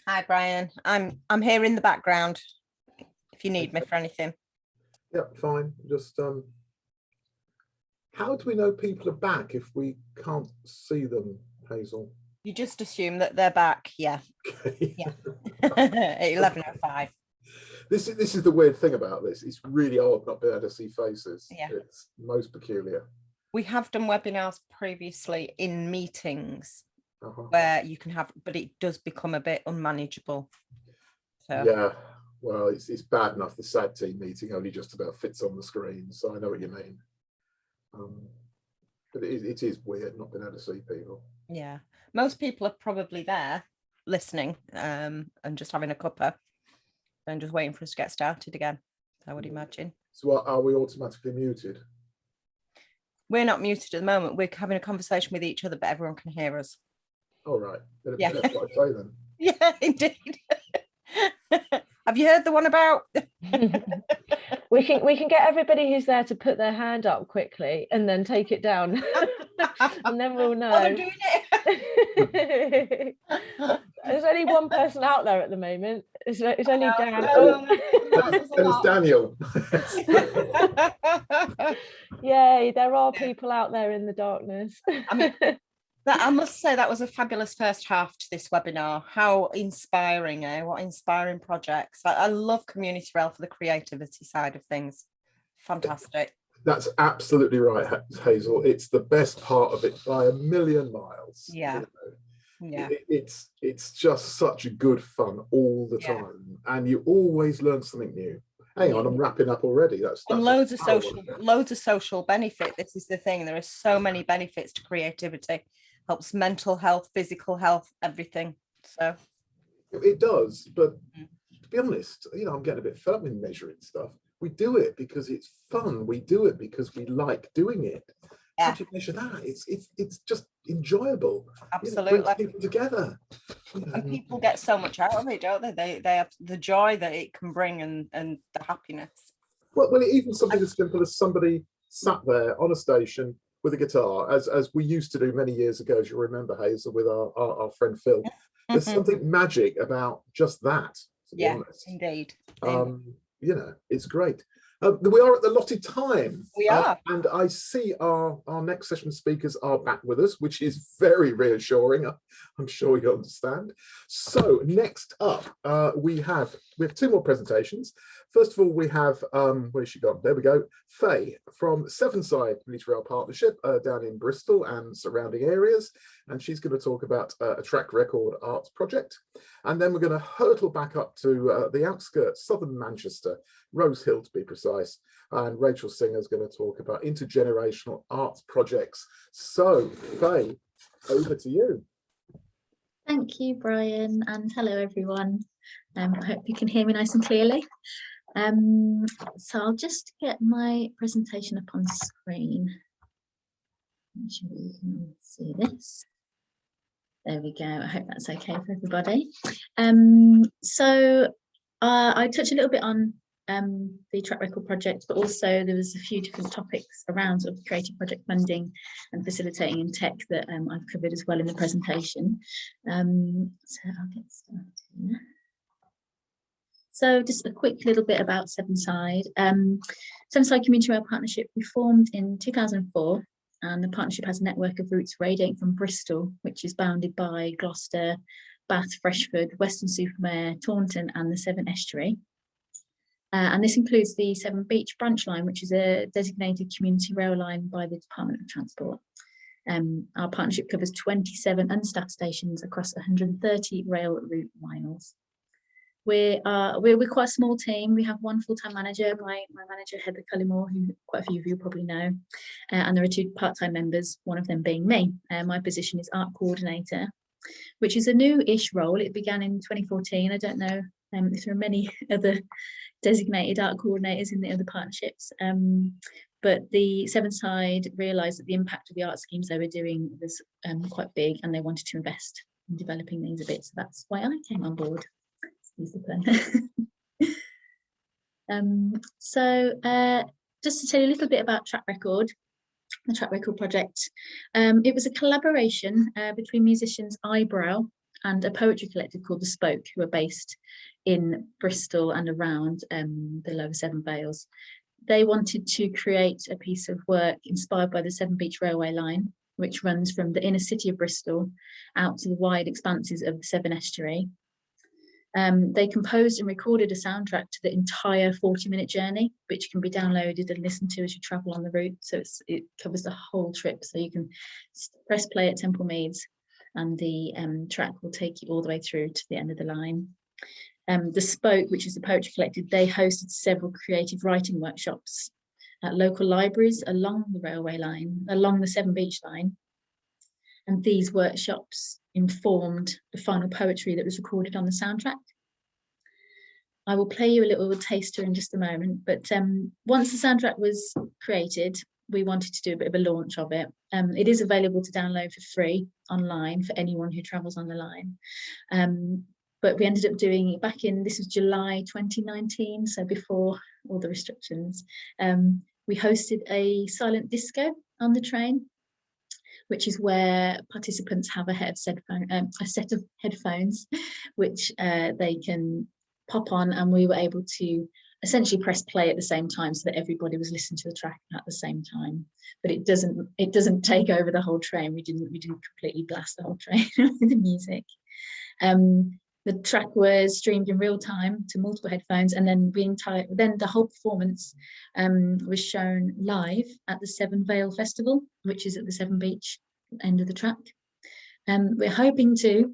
Hi, Brian. I'm here in the background if you need me for anything. Yeah, fine. Just how do we know people are back if we can't see them, Hazel? You just assume that they're back. Yeah. Okay. Yeah. At 11:05. This is the weird thing about this. It's really odd not being able to see faces. Yeah. It's most peculiar. We have done webinars previously in meetings Uh-huh. where you can have, but it does become a bit unmanageable. So Yeah, well, it's bad enough the SAD team meeting only just about fits on the screen, so I know what you mean. But it is weird not being able to see people. yeah, most people are probably there listening and just having a cuppa and just waiting for us to get started again, I would imagine. So are we automatically muted? We're not muted at the moment. We're having a conversation with each other, but everyone can hear us. All right. Yeah. That's what I say then. Yeah, indeed. Have you heard the one about? We can get everybody who's there to put their hand up quickly and then take it down, and then we'll know. Oh, they're doing it. There's only one person out there at the moment. It's only Dan. And it's Daniel. Yay, there are people out there in the darkness. I mean, I must say that was a fabulous first half to this webinar. How inspiring, what inspiring projects. I love Community Rail for the creativity side of things. Fantastic. That's absolutely right, Hazel. It's the best part of it by a million miles. Yeah. You know? Yeah. It's just such a good fun all the time, and you always learn something new. Hang on, I'm wrapping up already. That's and loads of social benefit. This is the thing. There are so many benefits to creativity. Helps mental health, physical health, everything. So it does, but to be honest, you know, I'm getting a bit fed up with measuring stuff. We do it because it's fun. We do it because we like doing it. Yeah. How do you measure that? It's just enjoyable. Absolutely. It brings people together. And people get so much out of it, don't they? They have the joy that it can bring and the happiness. Well, even something as simple as somebody sat there on a station with a guitar, as we used to do many years ago, as you remember, Hazel, with our friend Phil. There's something magic about just that, to be honest. Indeed. You know, it's great. We are at the allotted time. We are. And I see our next session speakers are back with us, which is very reassuring. I'm sure you understand. So next up, we have two more presentations. First of all, we have, where's she gone? There we go. Faye from Sevenside Community Rail Partnership down in Bristol and surrounding areas. And she's going to talk about a track record arts project. And then we're going to hurtle back up to the outskirts, southern Manchester, Rose Hill to be precise. And Rachel Singer is going to talk about intergenerational arts projects. So, Faye, over to you. Thank you, Brian, and hello, everyone. I hope you can hear me nice and clearly. So I'll just get my presentation up on screen. Make sure you can see this. There we go. I hope that's okay for everybody. So I touched a little bit on the track record project, but also there was a few different topics around sort of creative project funding and facilitating in tech that I've covered as well in the presentation. So I'll get started here. So just a quick little bit about Sevenside. Sevenside Community Rail Partnership we formed in 2004, and the partnership has a network of routes radiating from Bristol, which is bounded by Gloucester, Bath, Freshford, Weston-super-Mare, Taunton and the Severn Estuary. And this includes the Severn Beach branch line, which is a designated community rail line by the Department of Transport. Our partnership covers 27 unstaffed stations across 130 rail route miles. We're quite a small team. We have one full-time manager, my manager Heather Cullimore, who quite a few of you probably know, and there are two part-time members, one of them being me. My position is art coordinator, which is a new-ish role. It began in 2014. I don't know if there are many other designated art coordinators in the other partnerships, but the Sevenside realised that the impact of the art schemes they were doing was quite big, and they wanted to invest in developing these a bit. So that's why I came on board. Excuse the pun. Just to tell you a little bit about Track Record, the Track Record project. It was a collaboration between musicians Eyebrow and a poetry collective called The Spoke, who are based in Bristol and around the Lower Severn Vales. They wanted to create a piece of work inspired by the Severn Beach Railway line, which runs from the inner city of Bristol out to the wide expanses of the Severn Estuary. They composed and recorded a soundtrack to the entire 40-minute journey, which can be downloaded and listened to as you travel on the route. So it covers the whole trip. So you can press play at Temple Meads and the track will take you all the way through to the end of the line. The Spoke, which is the poetry collective, they hosted several creative writing workshops at local libraries along the railway line, along the Severn Beach line. And these workshops informed the final poetry that was recorded on the soundtrack. I will play you a little taster in just a moment, but once the soundtrack was created, we wanted to do a bit of a launch of it. It is available to download for free online for anyone who travels on the line. But we ended up doing it back in, this was July 2019, so before all the restrictions. We hosted a silent disco on the train, which is where participants have a set of headphones, which they can pop on, and we were able to essentially press play at the same time so that everybody was listening to the track at the same time. But it doesn't take over the whole train. We didn't completely blast the whole train with the music. The track was streamed in real time to multiple headphones, and then the whole performance was shown live at the Severn Vale Festival, which is at the Severn Beach end of the track. We're hoping to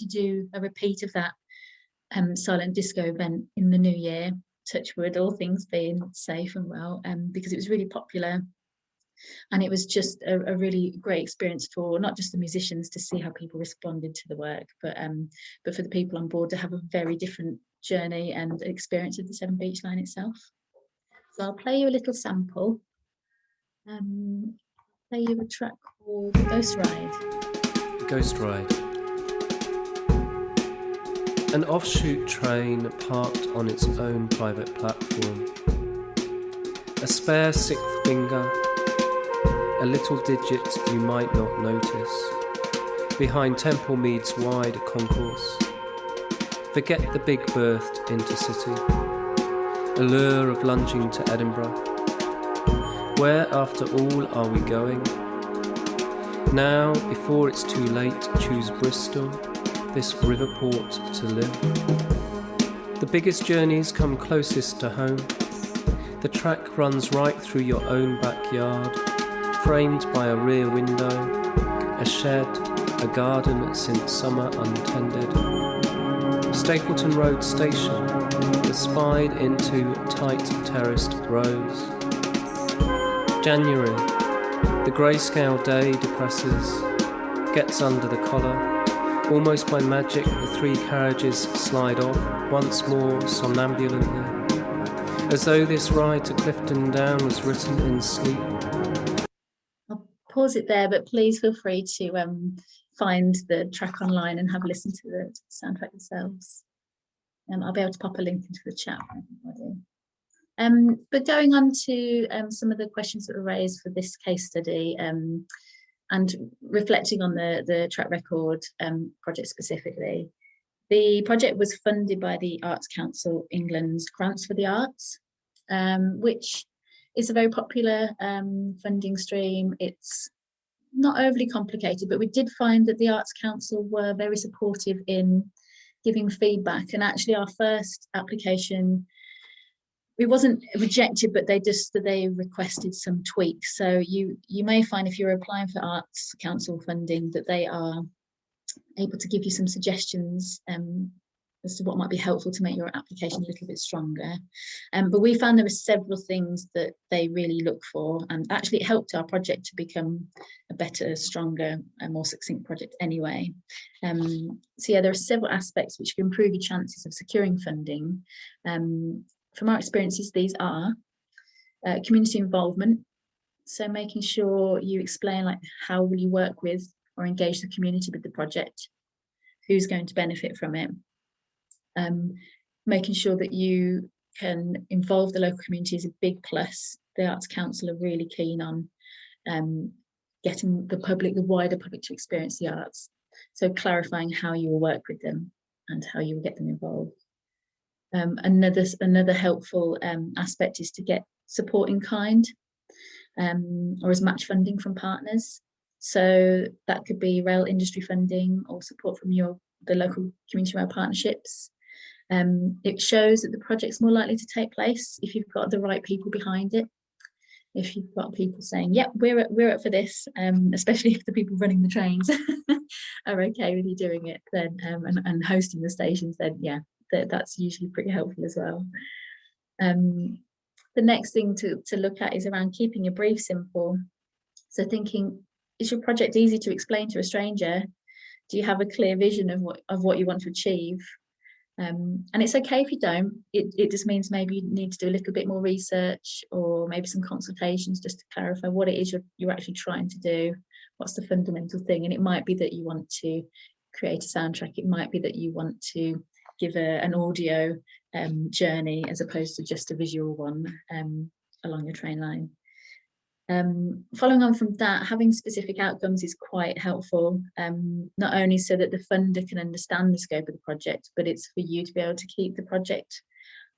do a repeat of that silent disco event in the new year. Touch wood, all things being safe and well, because it was really popular. And it was just a really great experience for not just the musicians to see how people responded to the work, but for the people on board to have a very different journey and experience of the Severn Beach line itself. So I'll play you a little sample. Play you a track called Ghost Ride. Ghost Ride. An offshoot train parked on its own private platform. A spare sixth finger, a little digit you might not notice, behind Temple Mead's wide concourse. Forget the big berthed intercity, allure of lunging to Edinburgh. Where, after all, are we going? Now, before it's too late, choose Bristol, this river port to live. The biggest journeys come closest to home. The track runs right through your own backyard, framed by a rear window, a shed, a garden since summer untended. Stapleton Road Station is spied into tight terraced rows. January, the grayscale day depresses, gets under the collar. Almost by magic, the three carriages slide off, once more somnambulantly, as though this ride to Clifton Down was written in sleep. I'll pause it there, but please feel free to find the track online and have a listen to the soundtrack yourselves. I'll be able to pop a link into the chat for everybody. But going on to some of the questions that were raised for this case study, and reflecting on the track record project specifically, the project was funded by the Arts Council England's Grants for the Arts, which is a very popular funding stream. It's not overly complicated, but we did find that the Arts Council were very supportive in giving feedback. And actually our first application, it wasn't rejected, but they requested some tweaks. So you may find if you're applying for Arts Council funding that they are able to give you some suggestions as to what might be helpful to make your application a little bit stronger. But we found there were several things that they really look for, and actually it helped our project to become a better, stronger and more succinct project anyway. So yeah, there are several aspects which can improve your chances of securing funding. From our experiences, these are community involvement. So making sure you explain like how will you work with or engage the community with the project, who's going to benefit from it. Making sure that you can involve the local community is a big plus. The Arts Council are really keen on getting the wider public to experience the arts. So clarifying how you will work with them and how you will get them involved. Another helpful aspect is to get support in kind or as match funding from partners. So that could be rail industry funding or support from the local community rail partnerships. It shows that the project's more likely to take place if you've got the right people behind it. If you've got people saying, "Yep, we're up for this," especially if the people running the trains are okay with you doing it, then and hosting the stations, then yeah, that's usually pretty helpful as well. The next thing to look at is around keeping your brief simple. So thinking, is your project easy to explain to a stranger? Do you have a clear vision of what you want to achieve? And it's okay if you don't. It just means maybe you need to do a little bit more research or maybe some consultations just to clarify what it is you're actually trying to do. What's the fundamental thing? And it might be that you want to create a soundtrack. It might be that you want to give an audio journey as opposed to just a visual one along your train line. Following on from that, having specific outcomes is quite helpful, not only so that the funder can understand the scope of the project, but it's for you to be able to keep the project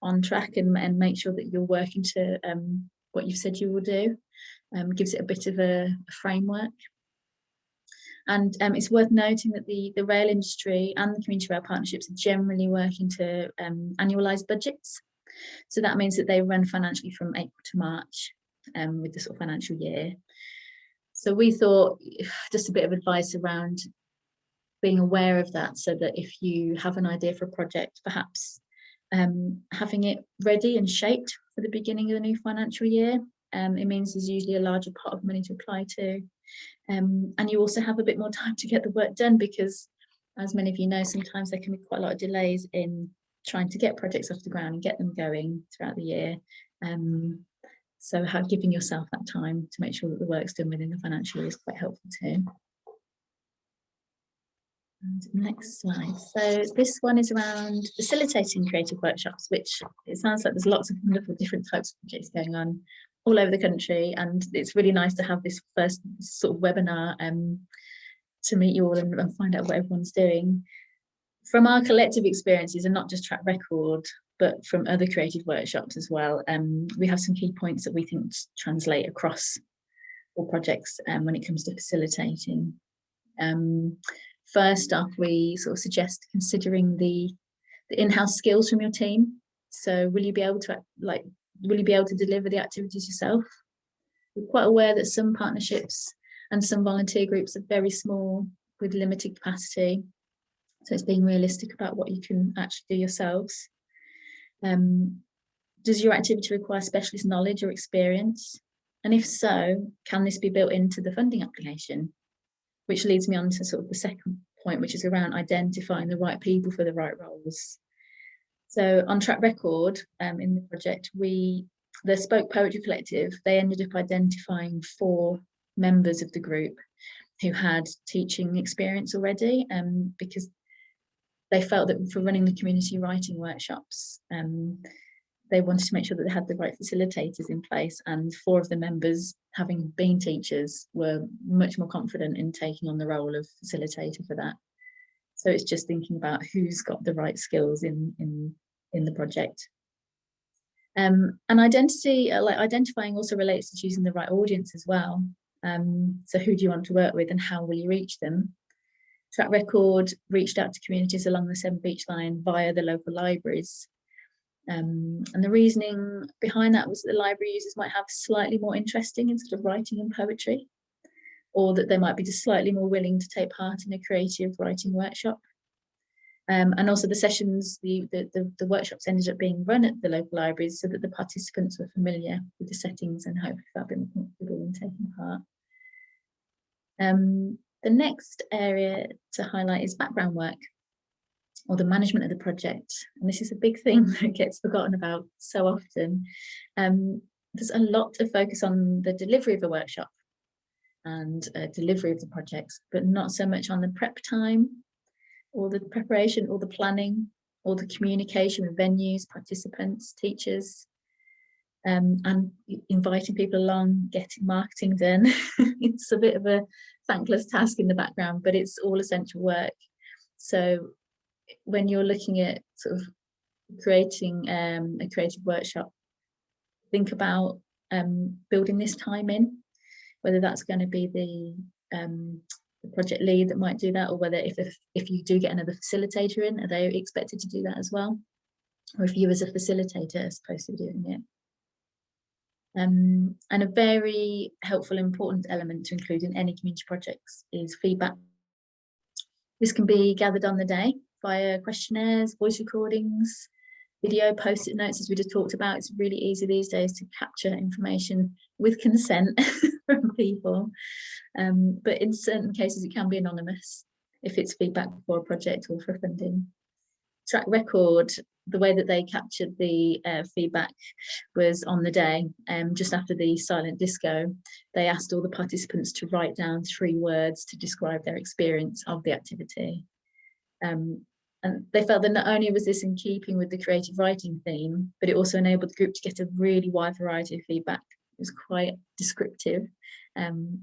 on track and make sure that you're working to what you've said you will do. Gives it a bit of a framework. And it's worth noting that the rail industry and the community rail partnerships are generally working to annualise budgets. So that means that they run financially from April to March. With the sort of financial year. So we thought just a bit of advice around being aware of that, so that if you have an idea for a project, perhaps having it ready and shaped for the beginning of the new financial year. It means there's usually a larger pot of money to apply to. And you also have a bit more time to get the work done, because as many of you know, sometimes there can be quite a lot of delays in trying to get projects off the ground and get them going throughout the year. So giving yourself that time to make sure that the work's done within the financial year is quite helpful too. And next slide. So this one is around facilitating creative workshops, which it sounds like there's lots of wonderful different types of projects going on all over the country. And it's really nice to have this first sort of webinar to meet you all and find out what everyone's doing. From our collective experiences, and not just track record, but from other creative workshops as well, we have some key points that we think translate across all projects when it comes to facilitating. First off, we sort of suggest considering the in-house skills from your team. So will you be able to deliver the activities yourself? We're quite aware that some partnerships and some volunteer groups are very small with limited capacity. So it's being realistic about what you can actually do yourselves. Does your activity require specialist knowledge or experience? And if so, can this be built into the funding application? Which leads me on to sort of the second point, which is around identifying the right people for the right roles. So on track record in the project, the Spoke Poetry Collective, they ended up identifying 4 members of the group who had teaching experience already, because they felt that for running the community writing workshops, they wanted to make sure that they had the right facilitators in place, and 4 of the members, having been teachers, were much more confident in taking on the role of facilitator for that. So it's just thinking about who's got the right skills in the project. And identifying also relates to choosing the right audience as well. So who do you want to work with and how will you reach them? Track Record reached out to communities along the Severn Beach Line via the local libraries. And the reasoning behind that was that the library users might have slightly more interesting in sort of writing and poetry, or that they might be just slightly more willing to take part in a creative writing workshop. And also the sessions, the workshops ended up being run at the local libraries so that the participants were familiar with the settings and hopefully felt a bit more comfortable in taking part. The next area to highlight is background work, or the management of the project. And this is a big thing that gets forgotten about so often. There's a lot of focus on the delivery of a workshop and delivery of the projects, but not so much on the prep time, or the preparation, or the planning, or the communication with venues, participants, teachers. and inviting people along, getting marketing done. It's a bit of a thankless task in the background, but it's all essential work. So when you're looking at sort of creating a creative workshop, think about building this time in, whether that's going to be the project lead that might do that, or whether if you do get another facilitator in, are they expected to do that as well, or if you as a facilitator are supposed to be doing it. And a very helpful, important element to include in any community projects is feedback. This can be gathered on the day via questionnaires, voice recordings, video, post-it notes, as we just talked about. It's really easy these days to capture information with consent from people. But in certain cases, it can be anonymous if it's feedback for a project or for funding. Track record, the way that they captured the feedback was on the day, just after the silent disco. They asked all the participants to write down 3 words to describe their experience of the activity. And they felt that not only was this in keeping with the creative writing theme, but it also enabled the group to get a really wide variety of feedback. It was quite descriptive,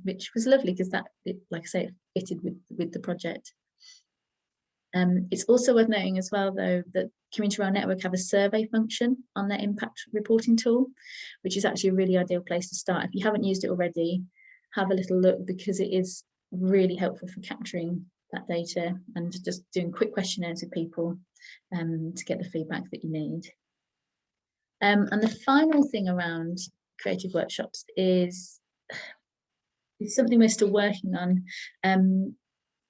which was lovely because that, like I say, it fitted with the project. It's also worth noting as well, though, that Community Rail Network have a survey function on their impact reporting tool, which is actually a really ideal place to start. If you haven't used it already, have a little look, because it is really helpful for capturing that data and just doing quick questionnaires with people to get the feedback that you need. And the final thing around creative workshops is something we're still working on.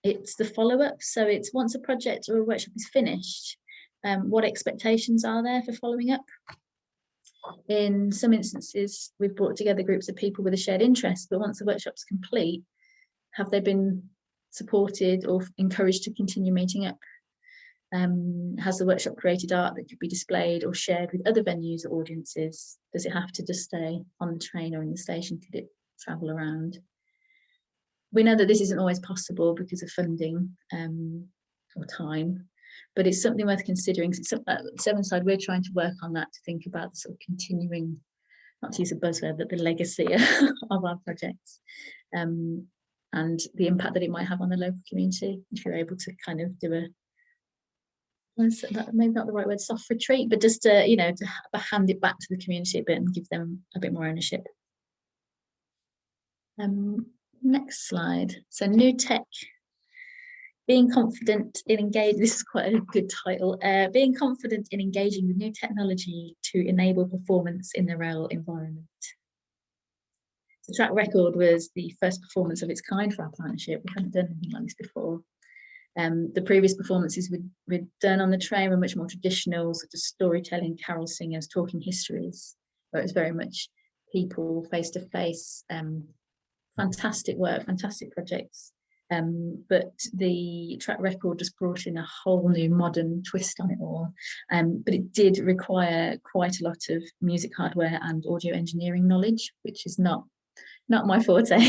It's the follow-up. So it's once a project or a workshop is finished, what expectations are there for following up? In some instances, we've brought together groups of people with a shared interest, but once the workshop's complete, have they been supported or encouraged to continue meeting up? Has the workshop created art that could be displayed or shared with other venues or audiences? Does it have to just stay on the train or in the station? Could it travel around? We know that this isn't always possible because of funding or time, but it's something worth considering. Sevenside, we're trying to work on that, to think about the sort of continuing, not to use a buzzword, but the legacy of our projects, and the impact that it might have on the local community. If you're able to kind of do maybe not the right word, soft retreat, but just to, you know, to hand it back to the community a bit and give them a bit more ownership. Next slide. So new tech, being confident in engaging, this is quite a good title, being confident in engaging with new technology to enable performance in the rail environment. The track record was the first performance of its kind for our partnership. We haven't done anything like this before. The previous performances we'd done on the train were much more traditional, such as storytelling, carol singers, talking histories, where it was very much people face to face. Fantastic work, fantastic projects, but the track record just brought in a whole new modern twist on it all, but it did require quite a lot of music hardware and audio engineering knowledge, which is not my forte.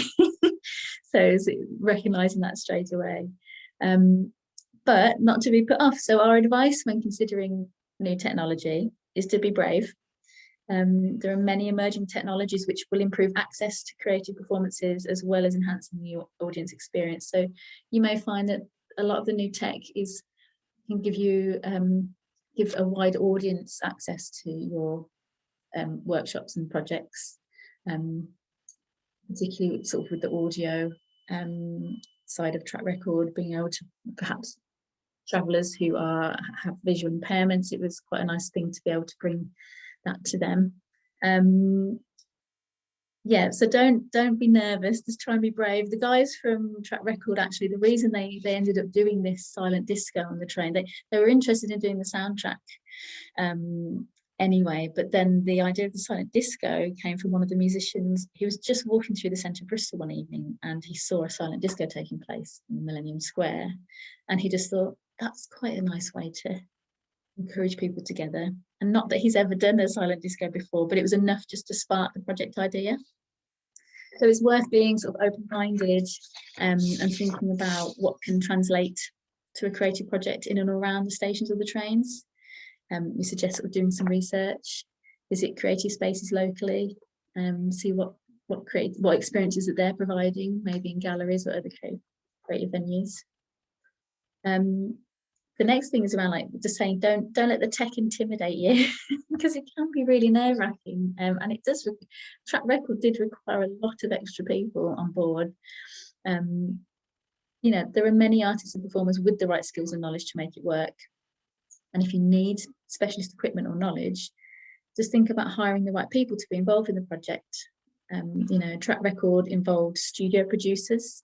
So recognizing that straight away, but not to be put off. So our advice when considering new technology is to be brave. There are many emerging technologies which will improve access to creative performances as well as enhancing the audience experience. So you may find that a lot of the new tech can give you give a wide audience access to your workshops and projects, particularly sort of with the audio side of track record, being able to perhaps travellers who have visual impairments. It was quite a nice thing to be able to bring that to them. Yeah, so don't be nervous, just try and be brave. The guys from Track Record, actually, the reason they ended up doing this silent disco on the train, they were interested in doing the soundtrack anyway, but then the idea of the silent disco came from one of the musicians. He was just walking through the centre of Bristol one evening and he saw a silent disco taking place in Millennium Square, and he just thought, that's quite a nice way to encourage people together. And not that he's ever done a silent disco before, but it was enough just to spark the project idea. So it's worth being sort of open-minded and thinking about what can translate to a creative project in and around the stations of the trains. We suggest sort of doing some research. visit creative spaces locally, see what experiences that they're providing, maybe in galleries or other creative venues. The next thing is around like just saying don't let the tech intimidate you because it can be really nerve-wracking, and it does. Track record did require a lot of extra people on board. You know, there are many artists and performers with the right skills and knowledge to make it work, and if you need specialist equipment or knowledge, just think about hiring the right people to be involved in the project. You know, Track Record involved studio producers,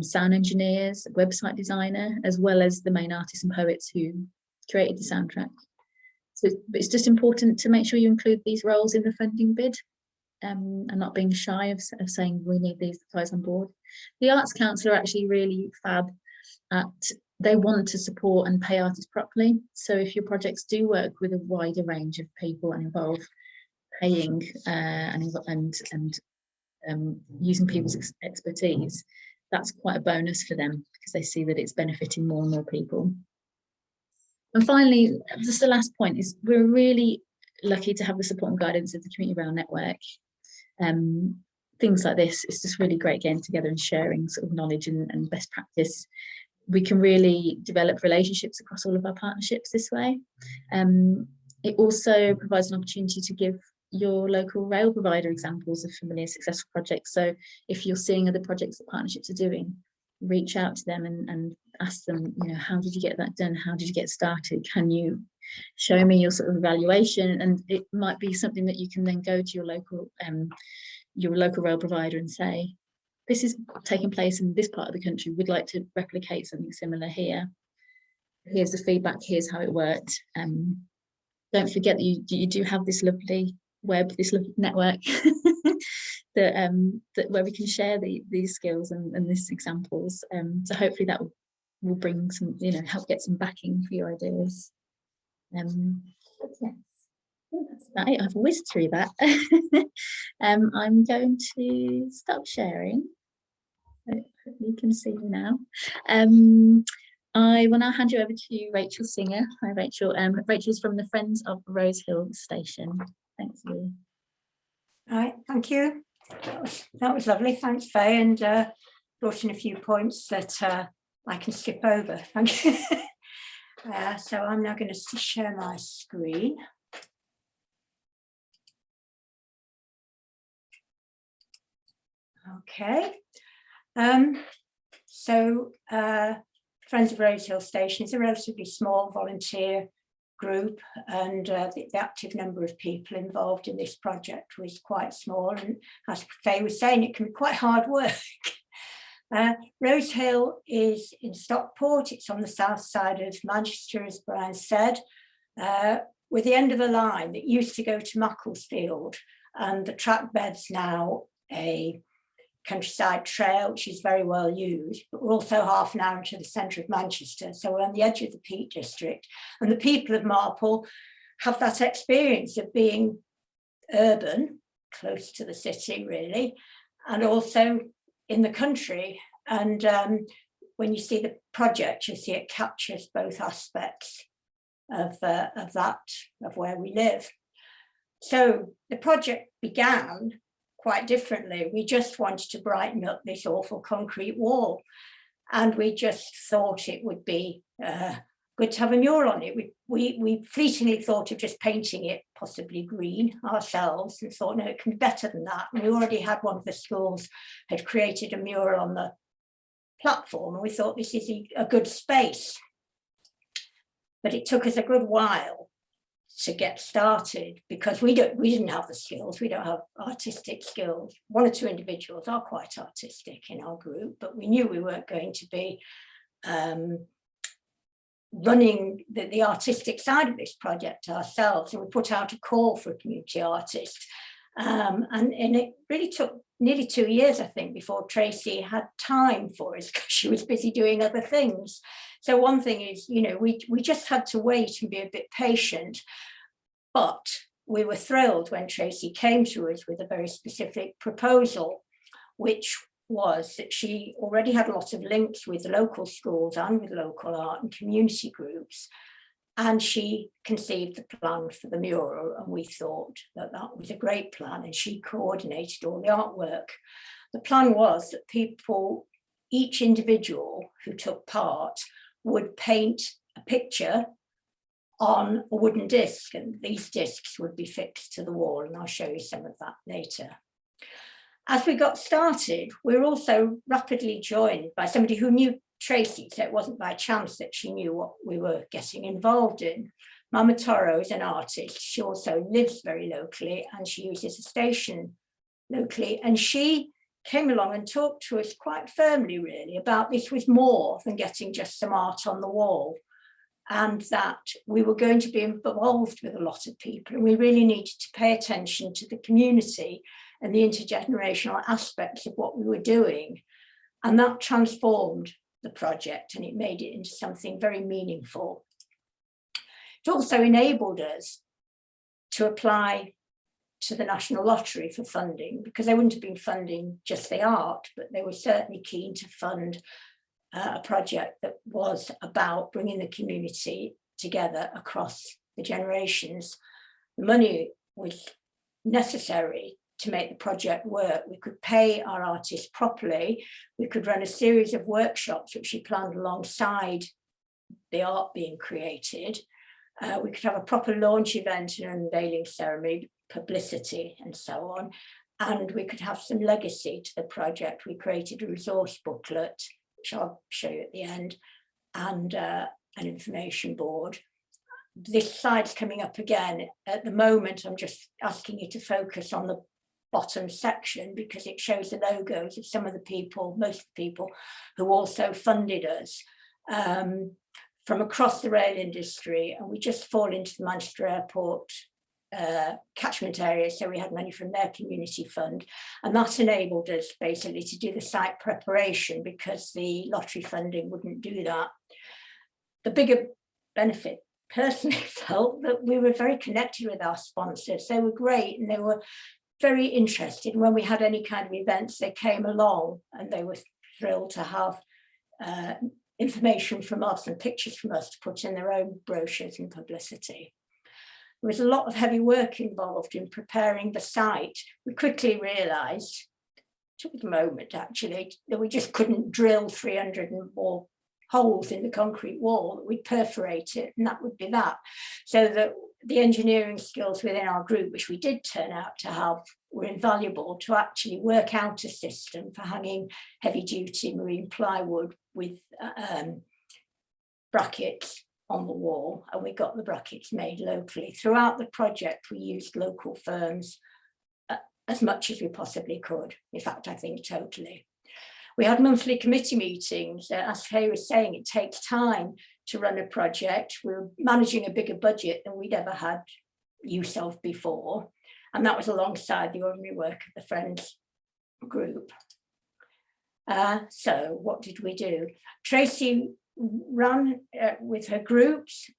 sound engineers, a website designer, as well as the main artists and poets who created the soundtrack. So it's just important to make sure you include these roles in the funding bid, and not being shy of saying we need these guys on board. The Arts Council are actually really fab at, they want to support and pay artists properly. So if your projects do work with a wider range of people and involve paying and using people's expertise, that's quite a bonus for them because they see that it's benefiting more and more people. And finally, just the last point is we're really lucky to have the support and guidance of the Community Rail Network. Things like this, it's just really great getting together and sharing sort of knowledge and best practice. We can really develop relationships across all of our partnerships this way. It also provides an opportunity to give your local rail provider examples of familiar successful projects. So if you're seeing other projects that partnerships are doing, reach out to them and ask them, you know, how did you get that done? How did you get started? Can you show me your sort of evaluation? And it might be something that you can then go to your local rail provider and say, this is taking place in this part of the country. We'd like to replicate something similar here. Here's the feedback. Here's how it worked. Don't forget that you do have this lovely web, this lovely network that where we can share these skills and these examples. So hopefully that will bring some, you know, help get some backing for your ideas. Yes, I think that's about it. I've whizzed through that. I'm going to stop sharing. Hopefully you can see me now. I will now hand you over to Rachel Singer. Hi, Rachel. Rachel's from the Friends of Rosehill Station. Thanks, you. Right, thank you. That was lovely. Thanks, Faye, and brought in a few points that I can skip over. Thank you. So I'm now going to share my screen. Okay. Friends of Rosehill Station is a relatively small volunteer group, and the active number of people involved in this project was quite small, and as Faye was saying, it can be quite hard work. Rosehill is in Stockport. It's on the south side of Manchester, as Brian said, with the end of the line that used to go to Macclesfield, and the track bed's now a countryside trail, which is very well used, but we're also half an hour into the centre of Manchester, so we're on the edge of the Peak District, and the people of Marple have that experience of being urban, close to the city really, and also in the country. And when you see the project, you see it captures both aspects of where we live. So the project began quite differently. We just wanted to brighten up this awful concrete wall, and we just thought it would be good to have a mural on it. We fleetingly thought of just painting it possibly green ourselves, and thought, no, it can be better than that. And we already had one of the schools had created a mural on the platform, and we thought this is a good space. But it took us a good while to get started because we didn't have the skills. We don't have artistic skills. One or two individuals are quite artistic in our group, but we knew we weren't going to be running the artistic side of this project ourselves. And we put out a call for a community artist, and it really took nearly 2 years, I think, before Tracy had time for us because she was busy doing other things. So one thing is, you know, we just had to wait and be a bit patient, but we were thrilled when Tracy came to us with a very specific proposal, which was that she already had lots of links with local schools and with local art and community groups. And she conceived the plan for the mural, and we thought that that was a great plan, and she coordinated all the artwork. The plan was that people, each individual who took part, would paint a picture on a wooden disc, and these discs would be fixed to the wall, and I'll show you some of that later. As we got started, we were also rapidly joined by somebody who knew Tracy, so it wasn't by chance that she knew what we were getting involved in. Mama Toro is an artist. She also lives very locally, and she uses a station locally, and she came along and talked to us quite firmly, really, about this was more than getting just some art on the wall, and that we were going to be involved with a lot of people, and we really needed to pay attention to the community and the intergenerational aspects of what we were doing. And that transformed the project, and it made it into something very meaningful. It also enabled us to apply to the National Lottery for funding, because they wouldn't have been funding just the art, but they were certainly keen to fund a project that was about bringing the community together across the generations. The money was necessary to make the project work. We could pay our artists properly. We could run a series of workshops which we planned alongside the art being created. We could have a proper launch event and unveiling ceremony, publicity and so on. And we could have some legacy to the project. We created a resource booklet, which I'll show you at the end, and an information board. This slide's coming up again. At the moment, I'm just asking you to focus on the bottom section because it shows the logos of some of the people, most of the people who also funded us from across the rail industry. And we just fall into the Manchester Airport catchment area, so we had money from their community fund, and that enabled us basically to do the site preparation because the lottery funding wouldn't do that. The bigger benefit personally felt that we were very connected with our sponsors. They were great and they were very interested. When we had any kind of events, they came along and they were thrilled to have information from us and pictures from us to put in their own brochures and publicity. There was a lot of heavy work involved in preparing the site. We quickly realised, it took a moment actually, that we just couldn't drill 300 and more holes in the concrete wall, that we'd perforate it and that would be that. So that the engineering skills within our group, which we did turn out to have, were invaluable to actually work out a system for hanging heavy duty marine plywood with brackets on the wall, and we got the brackets made locally. Throughout the project, we used local firms as much as we possibly could. In fact, I think totally. We had monthly committee meetings. As Hay was saying, it takes time to run a project. We were managing a bigger budget than we'd ever had use of before. And that was alongside the ordinary work of the Friends group. So what did we do? Tracy ran with her groups,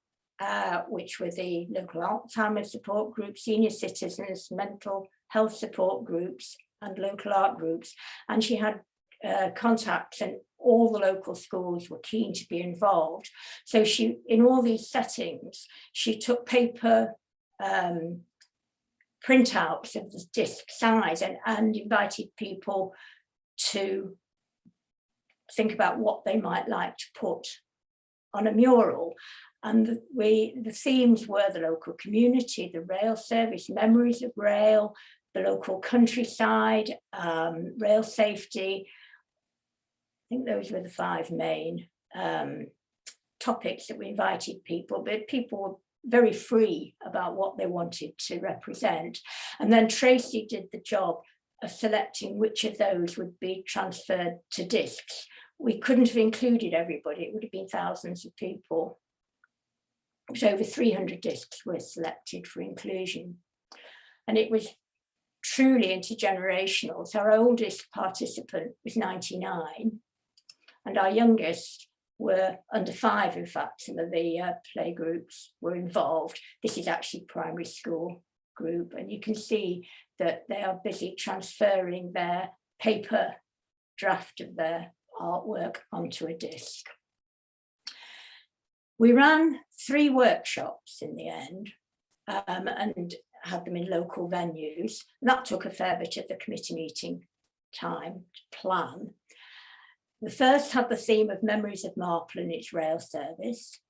which were the local Alzheimer's support groups, senior citizens, mental health support groups, and local art groups. And she had contacts, and all the local schools were keen to be involved. So she, in all these settings, she took paper printouts of the disc size and invited people to think about what they might like to put on a mural. And the themes were the local community, the rail service, memories of rail, the local countryside, rail safety. I think those were the 5 main topics that we invited people, but people were very free about what they wanted to represent. And then Tracy did the job of selecting which of those would be transferred to discs. We couldn't have included everybody, it would have been thousands of people. It was over 300 discs were selected for inclusion. And it was truly intergenerational. So our oldest participant was 99, and our youngest were under 5, in fact. Some of the play groups were involved. This is actually primary school group, and you can see that they are busy transferring their paper draft of their artwork onto a disc. We ran 3 workshops in the end, and had them in local venues. And that took a fair bit of the committee meeting time to plan. The first had the theme of memories of Marple and its rail service.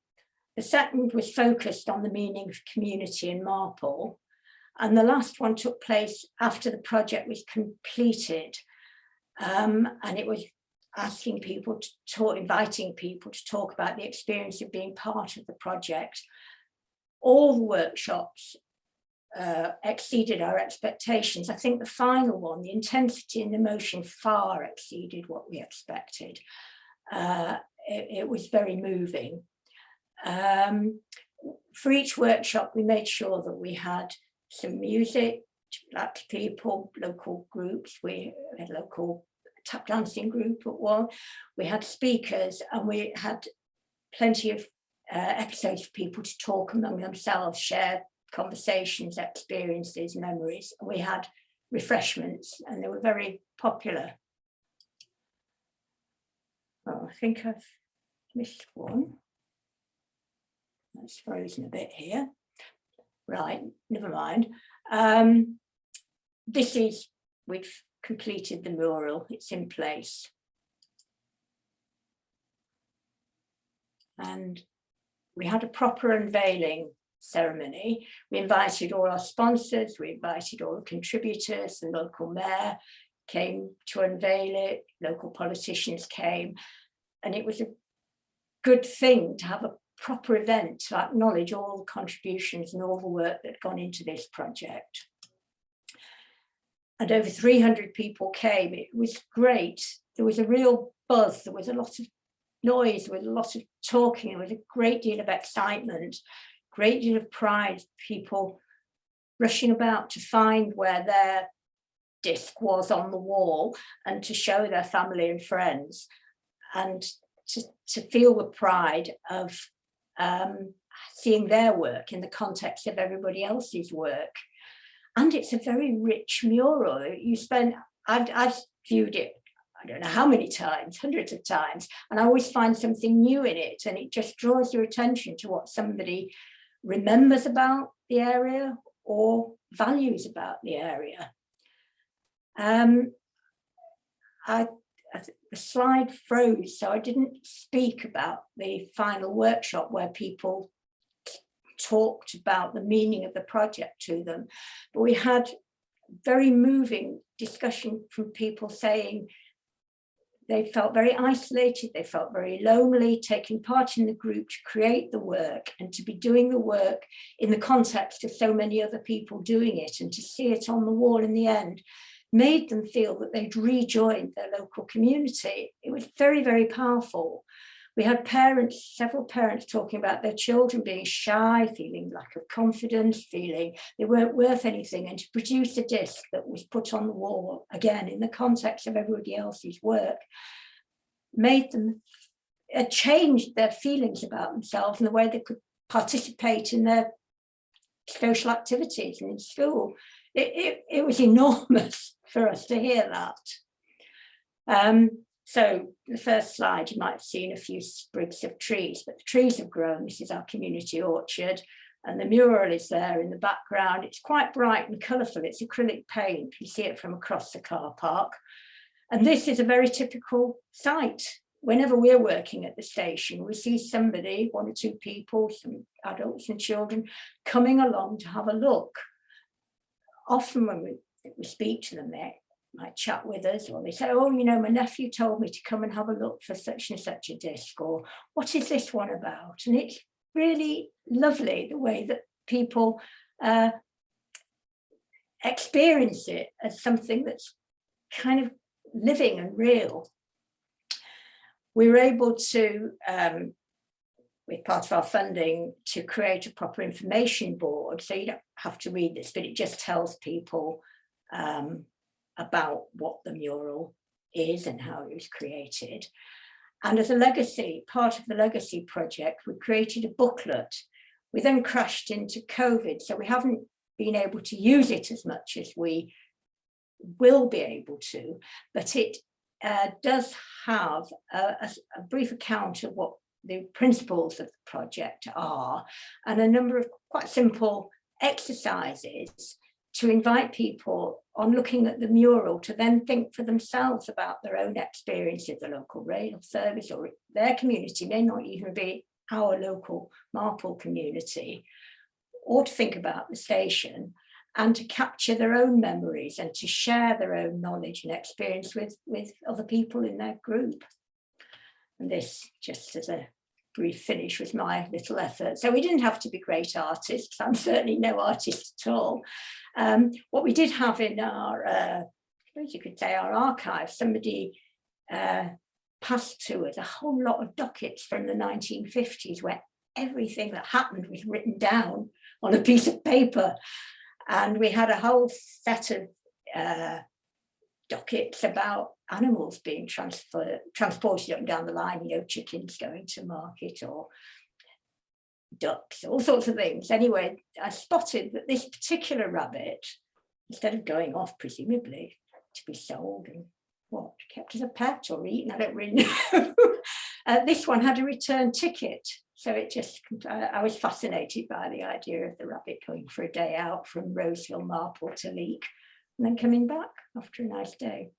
The second was focused on the meaning of community in Marple. And the last one took place after the project was completed. And it was asking people to talk, inviting people to talk about the experience of being part of the project. All the workshops exceeded our expectations. I think the final one, the intensity and emotion far exceeded what we expected. It was very moving. For each workshop, we made sure that we had some music, black people, local groups. We had a local tap dancing group at one. We had speakers, and we had plenty of episodes for people to talk among themselves, share conversations, experiences, memories. We had refreshments, and they were very popular. Oh, I think I've missed one. That's frozen a bit here. Right, never mind. We've completed the mural, it's in place. And we had a proper unveiling ceremony. We invited all our sponsors, we invited all the contributors, the local mayor came to unveil it, local politicians came, and it was a good thing to have a proper event to acknowledge all the contributions and all the work that had gone into this project. And over 300 people came. It was great. There was a real buzz, there was a lot of noise, there was a lot of talking, there was a great deal of excitement, great deal of pride, people rushing about to find where their disc was on the wall and to show their family and friends, and to feel the pride of seeing their work in the context of everybody else's work. And it's a very rich mural. I've viewed it, I don't know how many times, hundreds of times, and I always find something new in it, and it just draws your attention to what somebody remembers about the area or values about the area. The slide froze, so I didn't speak about the final workshop where people talked about the meaning of the project to them, but we had very moving discussion from people saying they felt very isolated, they felt very lonely, taking part in the group to create the work and to be doing the work in the context of so many other people doing it, and to see it on the wall in the end made them feel that they'd rejoined their local community. It was very, very powerful. We had parents, several parents talking about their children being shy, feeling lack of confidence, feeling they weren't worth anything, and to produce a disc that was put on the wall, again, in the context of everybody else's work, made them, changed their feelings about themselves and the way they could participate in their social activities and in school. It was enormous for us to hear that. So the first slide, you might have seen a few sprigs of trees, but the trees have grown. This is our community orchard, and the mural is there in the background. It's quite bright and colourful. It's acrylic paint. You see it from across the car park. And this is a very typical site. Whenever we're working at the station, we see somebody, 1 or 2 people, some adults and children, coming along to have a look. Often when we speak to them, they might chat with us, or they say, oh, you know, my nephew told me to come and have a look for such and such a disc, or what is this one about? And it's really lovely the way that people experience it as something that's kind of living and real. We were able to, with part of our funding, to create a proper information board. So you don't have to read this, but it just tells people about what the mural is and how it was created. And as a legacy, part of the legacy project, we created a booklet. We then crashed into COVID, so we haven't been able to use it as much as we will be able to, but it does have a brief account of what the principles of the project are, and a number of quite simple exercises to invite people on looking at the mural to then think for themselves about their own experience of the local rail service, or their community may not even be our local Marple community, or to think about the station and to capture their own memories and to share their own knowledge and experience with other people in their group. And this, just as a brief finish, was my little effort. So we didn't have to be great artists. I'm certainly no artist at all. What we did have in our, I suppose you could say, our archive, somebody passed to us a whole lot of dockets from the 1950s where everything that happened was written down on a piece of paper. And we had a whole set of dockets about animals being transported up and down the line, you know, chickens going to market or ducks, all sorts of things. Anyway, I spotted that this particular rabbit, instead of going off presumably to be sold and what, kept as a pet or eaten, I don't really know, this one had a return ticket. So it just, I was fascinated by the idea of the rabbit going for a day out from Rosehill, Marple to Leek, and then coming back after a nice day.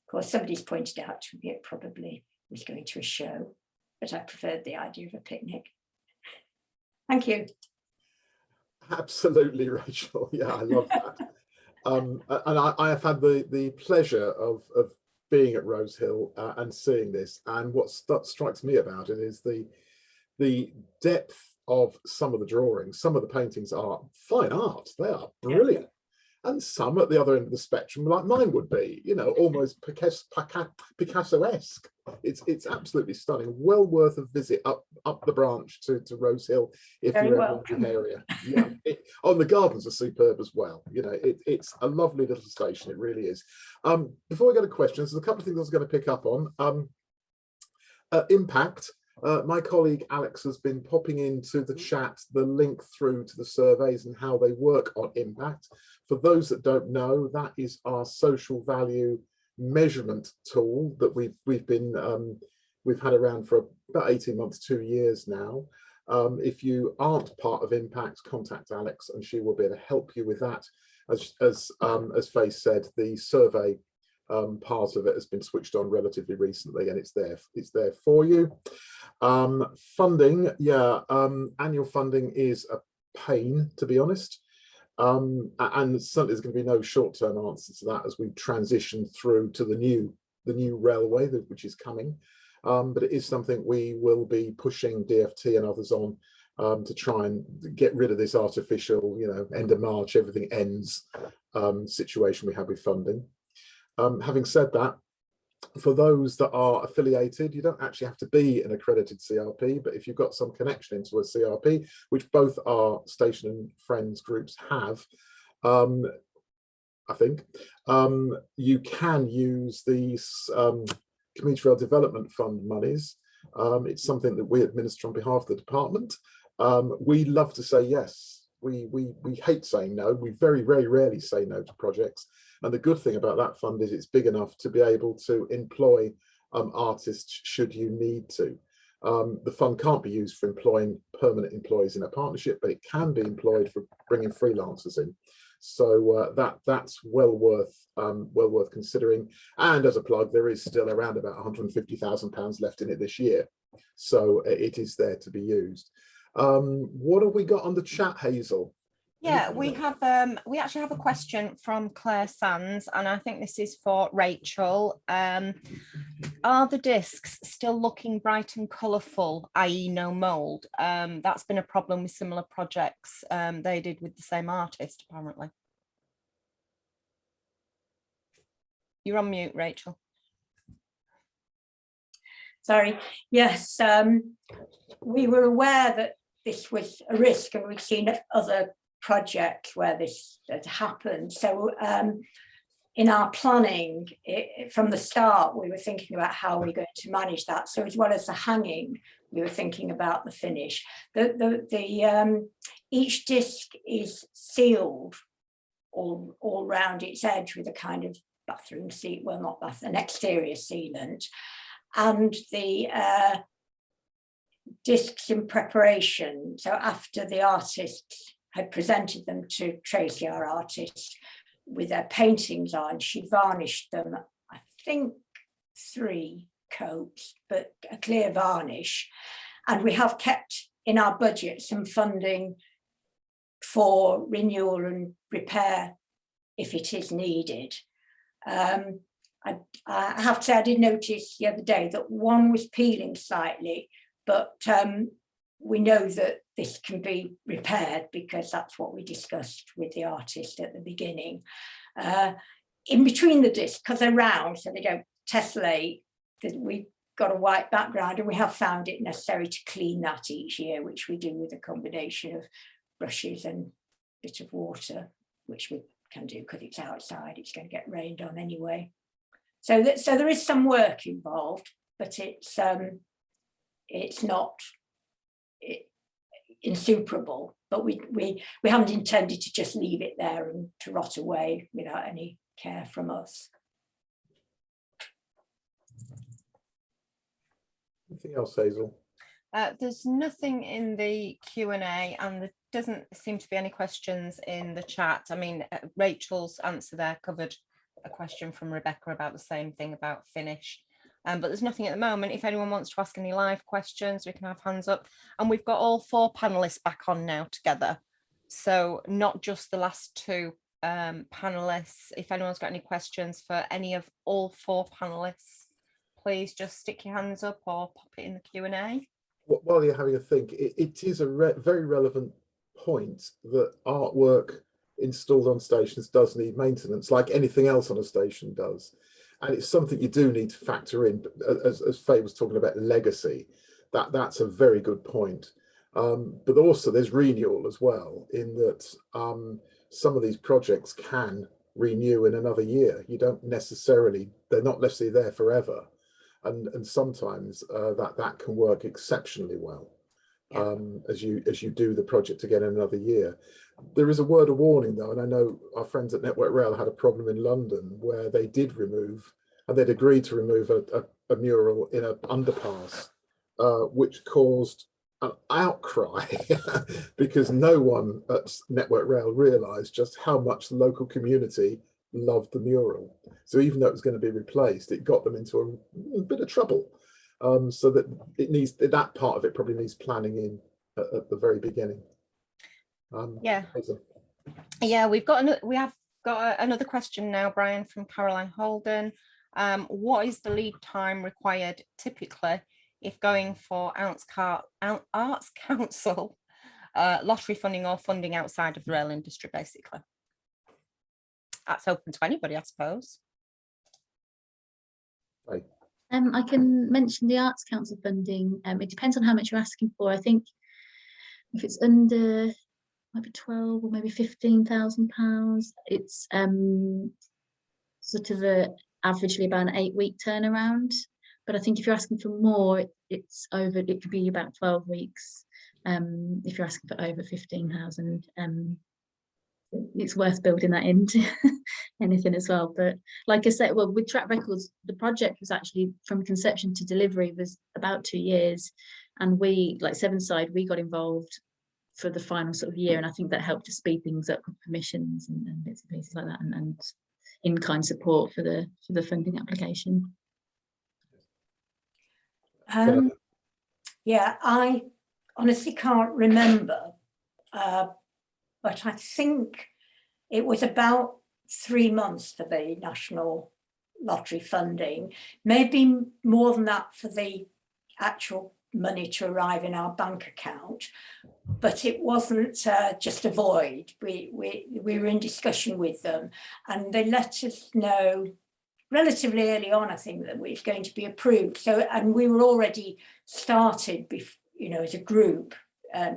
Of course, somebody's pointed out to me it probably was going to a show, but I preferred the idea of a picnic. Thank you. Absolutely, Rachel. Yeah, I love that. And I have had the pleasure of being at Rosehill and seeing this. And what strikes me about it is the depth of some of the drawings. Some of the paintings are fine art. They are brilliant. Yeah. And some at the other end of the spectrum, like mine would be, you know, almost Picasso-esque. It's absolutely stunning. Well worth a visit up the branch to Rosehill if you're ever in the area. Yeah, the gardens are superb as well. You know, it's a lovely little station. It really is. Before we go to questions, there's a couple of things I was going to pick up on. Impact. My colleague Alex has been popping into the chat the link through to the surveys and how they work on impact. For those that don't know, that is our social value measurement tool that we've had around for about 18 months, 2 years now. If you aren't part of impact, contact Alex and she will be able to help you with that. As Faye said, the survey part of it has been switched on relatively recently and it's there for you. Funding, yeah, annual funding is a pain, to be honest, and certainly there's going to be no short-term answer to that as we transition through to the new railway which is coming, but it is something we will be pushing DFT and others on to try and get rid of this artificial, you know, end of March everything ends situation we have with funding. Having said that, for those that are affiliated, you don't actually have to be an accredited CRP, but if you've got some connection into a CRP, which both our Station and Friends groups have, I think, you can use these Community Rail Development Fund monies. It's something that we administer on behalf of the department. We love to say yes. We hate saying no. We very, very rarely say no to projects. And the good thing about that fund is it's big enough to be able to employ artists should you need to. The fund can't be used for employing permanent employees in a partnership, but it can be employed for bringing freelancers in. So that's well worth considering. And as a plug, there is still around about £150,000 left in it this year. So it is there to be used. What have we got on the chat, Hazel? Yeah, we actually have a question from Claire Sands, and I think this is for Rachel. Are the discs still looking bright and colourful, i.e. no mould? That's been a problem with similar projects they did with the same artist, apparently. You're on mute, Rachel. Sorry. Yes, we were aware that this was a risk, and we've seen other projects where this had happened. So in our planning from the start, we were thinking about how we're going to manage that. So as well as the hanging, we were thinking about the finish. Each disc is sealed all round its edge with a kind of bathroom seat, well, not bath, an exterior sealant, and discs in preparation. So after the artists had presented them to Tracy, our artist, with their paintings on, she varnished them, I think 3 coats, but a clear varnish. And we have kept in our budget some funding for renewal and repair if it is needed. I have to say, I did notice the other day that one was peeling slightly, but we know that this can be repaired because that's what we discussed with the artist at the beginning. In between the discs, because they're round, so they don't tessellate, we've got a white background, and we have found it necessary to clean that each year, which we do with a combination of brushes and a bit of water, which we can do because it's outside, it's going to get rained on anyway. So there is some work involved, but it's not insuperable. But we haven't intended to just leave it there and to rot away without any care from us. Anything else, Hazel? There's nothing in the Q&A, and there doesn't seem to be any questions in the chat. I mean, Rachel's answer there covered a question from Rebecca about the same thing about finish. But there's nothing at the moment. If anyone wants to ask any live questions, we can have hands up. And we've got all 4 panelists back on now together. So not just the last 2 panelists. If anyone's got any questions for any of all 4 panelists, please just stick your hands up or pop it in the Q&A. While you're having a think, it is a very relevant point that artwork installed on stations does need maintenance, like anything else on a station does. And it's something you do need to factor in. As Faye was talking about legacy, that's a very good point. But also there's renewal as well, in that some of these projects can renew in another year. They're not necessarily there forever. And sometimes that can work exceptionally well. As you do the project again in another year. There is a word of warning though, and I know our friends at Network Rail had a problem in London where they did remove, and they'd agreed to remove a mural in an underpass, which caused an outcry because no one at Network Rail realised just how much the local community loved the mural. So even though it was going to be replaced, it got them into a bit of trouble. So that that part of it probably needs planning in at the very beginning. Yeah, we have got another question now, Brian, from Caroline Holden. What is the lead time required typically if going for Arts Council lottery funding or funding outside of the rail industry, basically? That's open to anybody, I suppose. Right. I can mention the Arts Council funding. It depends on how much you're asking for. I think if it's under maybe 12 or maybe £15,000, it's sort of averagely about an 8-week turnaround. But I think if you're asking for more, it could be about 12 weeks. If you're asking for over 15,000, it's worth building that into anything as well. But like I said, well, with Track Records, the project was actually from conception to delivery was about 2 years, and we, like Sevenside, we got involved for the final sort of year, and I think that helped to speed things up with permissions and bits and pieces like that, and in-kind support for the funding application. Yeah, I honestly can't remember, but I think it was about 3 months for the national lottery funding, maybe more than that for the actual money to arrive in our bank account. But it wasn't just a void. We were in discussion with them, and they let us know relatively early on, I think, that it was going to be approved. So, and we were already started, as a group,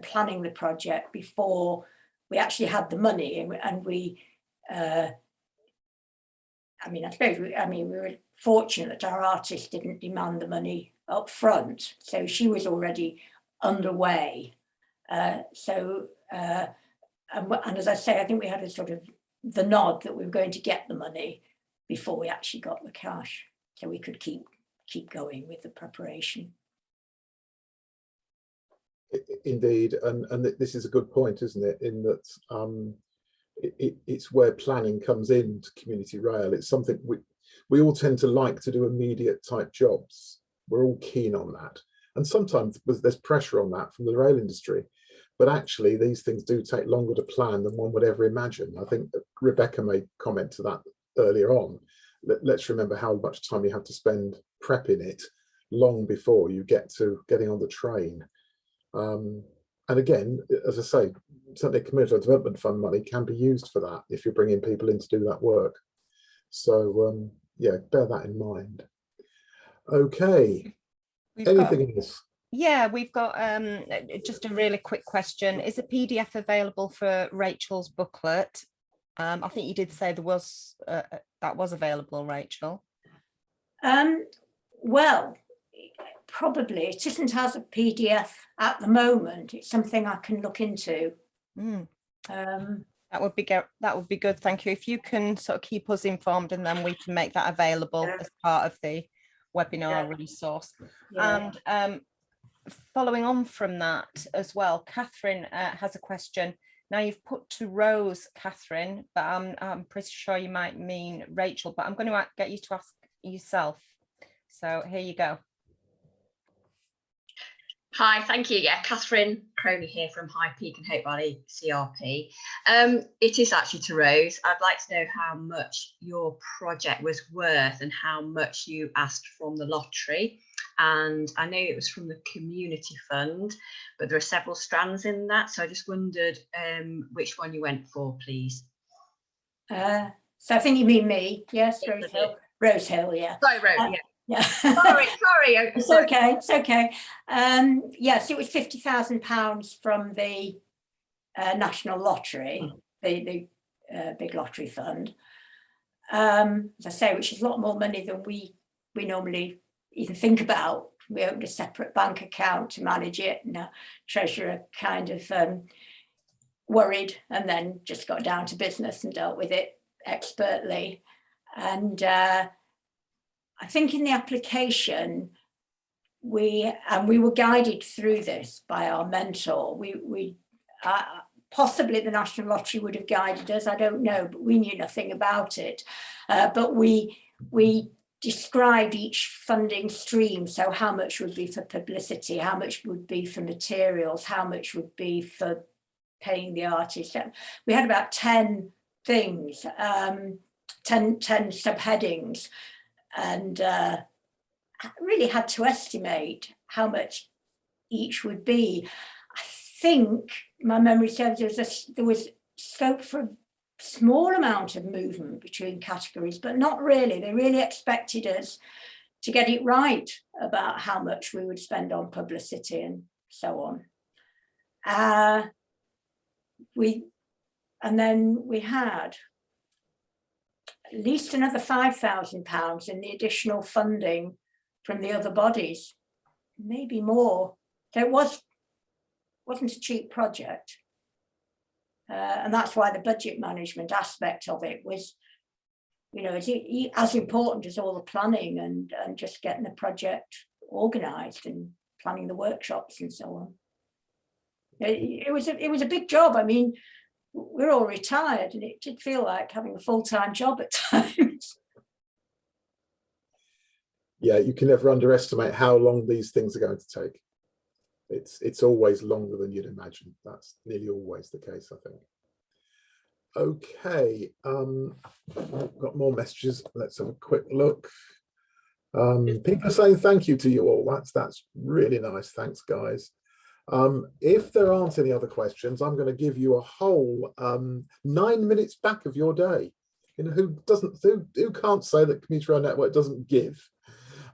planning the project before we actually had the money, and we. We were fortunate that our artist didn't demand the money up front, so she was already underway. And as I say, I think we had a sort of the nod that we were going to get the money before we actually got the cash, so we could keep going with the preparation. Indeed, and this is a good point, isn't it? In that it's where planning comes into community rail. It's something we all tend to like to do immediate type jobs. We're all keen on that, and sometimes there's pressure on that from the rail industry. But actually, these things do take longer to plan than one would ever imagine. I think that Rebecca made comment to that earlier on. Let's remember how much time you have to spend prepping it long before you get to getting on the train. And again, as I say, certainly community development fund money can be used for that if you're bringing people in to do that work. So yeah, bear that in mind. Okay, anything else? Yeah, we've got just a really quick question. Is a PDF available for Rachel's booklet? I think you did say there was that was available, Rachel. Well, probably it isn't as a PDF at the moment. It's something I can look into. That would be good. Thank you. If you can sort of keep us informed, and then we can make that available as part of the webinar resource. And following on from that as well, Catherine has a question. Now you've put to Rose, Catherine, but I'm pretty sure you might mean Rachel, but I'm going to get you to ask yourself. So here you go. Hi, thank you. Yeah, Catherine Croney here from High Peak and Hope Valley CRP. It is actually to Rose. I'd like to know how much your project was worth and how much you asked from the lottery. And I know it was from the community fund, but there are several strands in that. So I just wondered which one you went for, please. So I think you mean me. Yes, Rose Hill. Rose Hill, yeah. Sorry, Rose, yeah. Yeah. sorry. It's okay. It's okay. Yes, it was £50,000 from the National Lottery, the big lottery fund. As I say, which is a lot more money than we normally even think about. We opened a separate bank account to manage it, and our treasurer kind of worried, and then just got down to business and dealt with it expertly. And I think in the application, we were guided through this by our mentor. We possibly the National Lottery would have guided us, I don't know, but we knew nothing about it. But we described each funding stream. So how much would be for publicity, how much would be for materials, how much would be for paying the artist. We had about 10 things, 10 subheadings. And really had to estimate how much each would be. I think my memory serves there was scope for a small amount of movement between categories, but not really. They really expected us to get it right about how much we would spend on publicity and so on. And then we had at least another £5,000 in the additional funding from the other bodies, maybe more. So it wasn't a cheap project. And that's why the budget management aspect of it was, you know, as important as all the planning and just getting the project organised and planning the workshops and so on. It was a big job. I mean, we're all retired, and it did feel like having a full-time job at times. Yeah, you can never underestimate how long these things are going to take. It's always longer than you'd imagine. That's nearly always the case, I think. Okay, got more messages. Let's have a quick look. People are saying thank you to you all. That's really nice. Thanks, guys. If there aren't any other questions, I'm going to give you a whole 9 minutes back of your day. You know, who can't say that Community Rail Network doesn't give?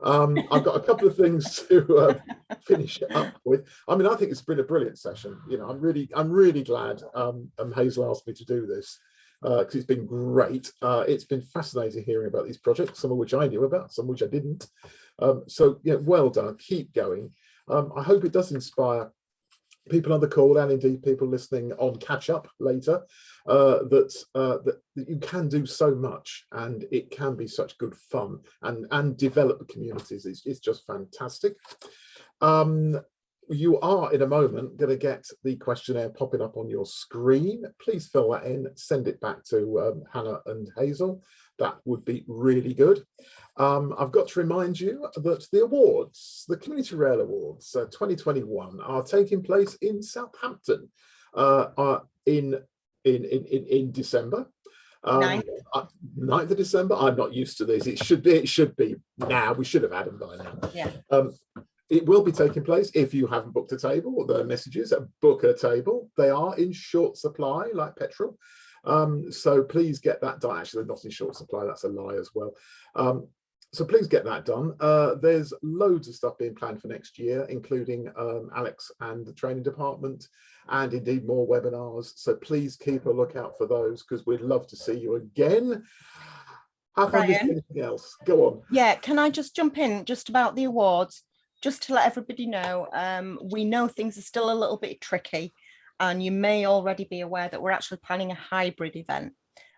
I've got a couple of things to finish up with. I mean, I think it's been a brilliant session. You know, I'm really glad Hazel asked me to do this because it's been great. It's been fascinating hearing about these projects, some of which I knew about, some which I didn't. So yeah, well done. Keep going. I hope it does inspire people on the call and indeed people listening on catch up later that you can do so much and it can be such good fun and develop communities. It's just fantastic. you are in a moment going to get the questionnaire popping up on your screen. Please fill that in, send it back to Hannah and Hazel. That would be really good. I've got to remind you that the awards, the Community Rail Awards 2021, are taking place in Southampton in December. 9th of December. I'm not used to this. It should be now. We should have had them by now. Yeah. It will be taking place. If you haven't booked a table, the messages book a table. They are in short supply, like petrol. So please get that done. Actually, they're not in short supply. That's a lie as well. So please get that done. There's loads of stuff being planned for next year, including Alex and the training department, and indeed more webinars. So please keep a lookout for those, because we'd love to see you again. Have I missed anything else? Go on. Yeah, can I just jump in just about the awards? Just to let everybody know, we know things are still a little bit tricky, and you may already be aware that we're actually planning a hybrid event.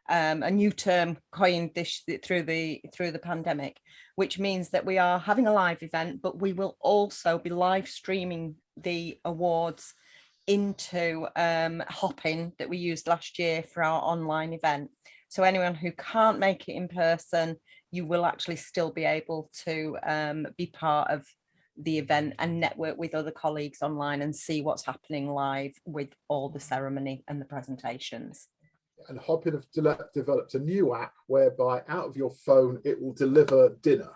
A new term coined this through the pandemic, which means that we are having a live event, but we will also be live streaming the awards into Hopin that we used last year for our online event. So anyone who can't make it in person, you will actually still be able to be part of the event and network with other colleagues online and see what's happening live with all the ceremony and the presentations. And Hopin have developed a new app whereby out of your phone it will deliver dinner.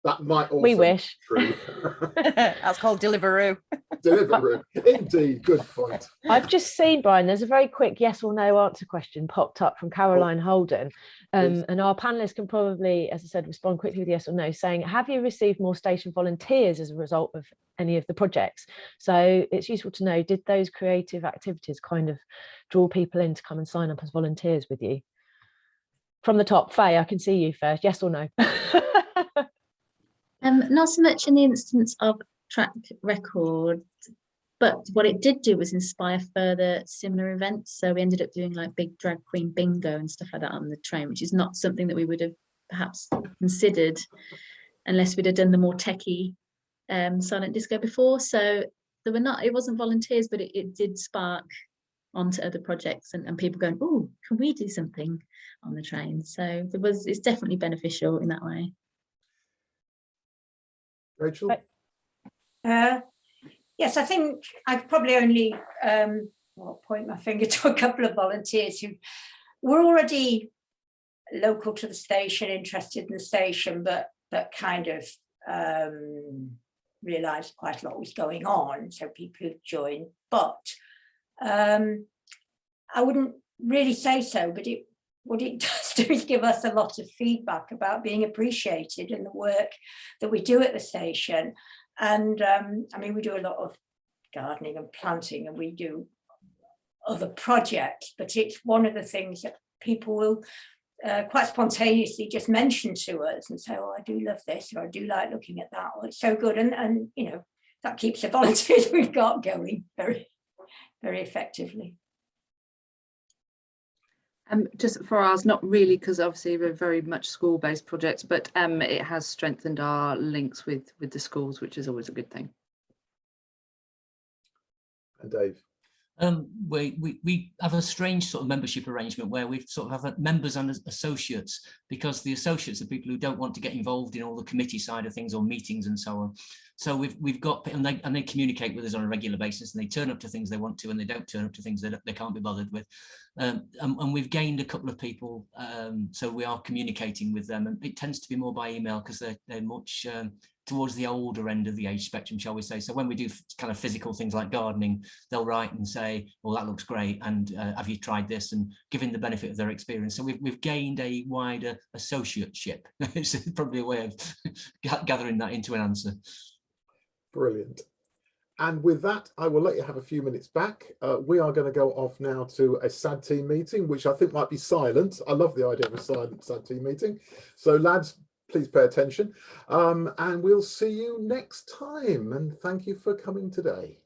That might also we wish. be true. That's called Deliveroo. Deliveroo, indeed, good point. I've just seen, Brian, there's a very quick yes or no answer question popped up from Caroline Holden. And our panelists can probably, as I said, respond quickly with yes or no, saying, have you received more station volunteers as a result of any of the projects? So it's useful to know, did those creative activities kind of draw people in to come and sign up as volunteers with you? From the top, Faye, I can see you first, yes or no? Not so much in the instance of track record, but what it did do was inspire further similar events. So we ended up doing like big drag queen bingo and stuff like that on the train, which is not something that we would have perhaps considered unless we'd have done the more techie silent disco before. So there were not, it wasn't volunteers, but it did spark onto other projects and people going, oh, can we do something on the train? So it's definitely beneficial in that way. Rachel? Yes, I think I could probably only point my finger to a couple of volunteers who were already local to the station, interested in the station, but kind of realised quite a lot was going on. So people who've joined, but I wouldn't really say so, but what it does do is give us a lot of feedback about being appreciated in the work that we do at the station. And I mean, we do a lot of gardening and planting, and we do other projects, but it's one of the things that people will quite spontaneously just mention to us and say, oh, I do love this, or I do like looking at that, or it's so good. And you know, that keeps the volunteers we've got going very, very effectively. Just for ours, not really, because obviously we're very much school-based projects, but it has strengthened our links with the schools, which is always a good thing. And Dave? We have a strange sort of membership arrangement where we sort of have members and associates, because the associates are people who don't want to get involved in all the committee side of things or meetings and so on. So we've got, and they communicate with us on a regular basis, and they turn up to things they want to, and they don't turn up to things that they can't be bothered with. And we've gained a couple of people, so we are communicating with them, and it tends to be more by email because they're much towards the older end of the age spectrum, shall we say. So when we do kind of physical things like gardening, they'll write and say, well, that looks great, and have you tried this, and giving the benefit of their experience. So we've gained a wider associateship. It's probably a way of gathering that into an answer. Brilliant. And with that, I will let you have a few minutes back. We are going to go off now to a SAD team meeting, which I think might be silent. I love the idea of a silent SAD team meeting. So lads, please pay attention. And we'll see you next time. And thank you for coming today.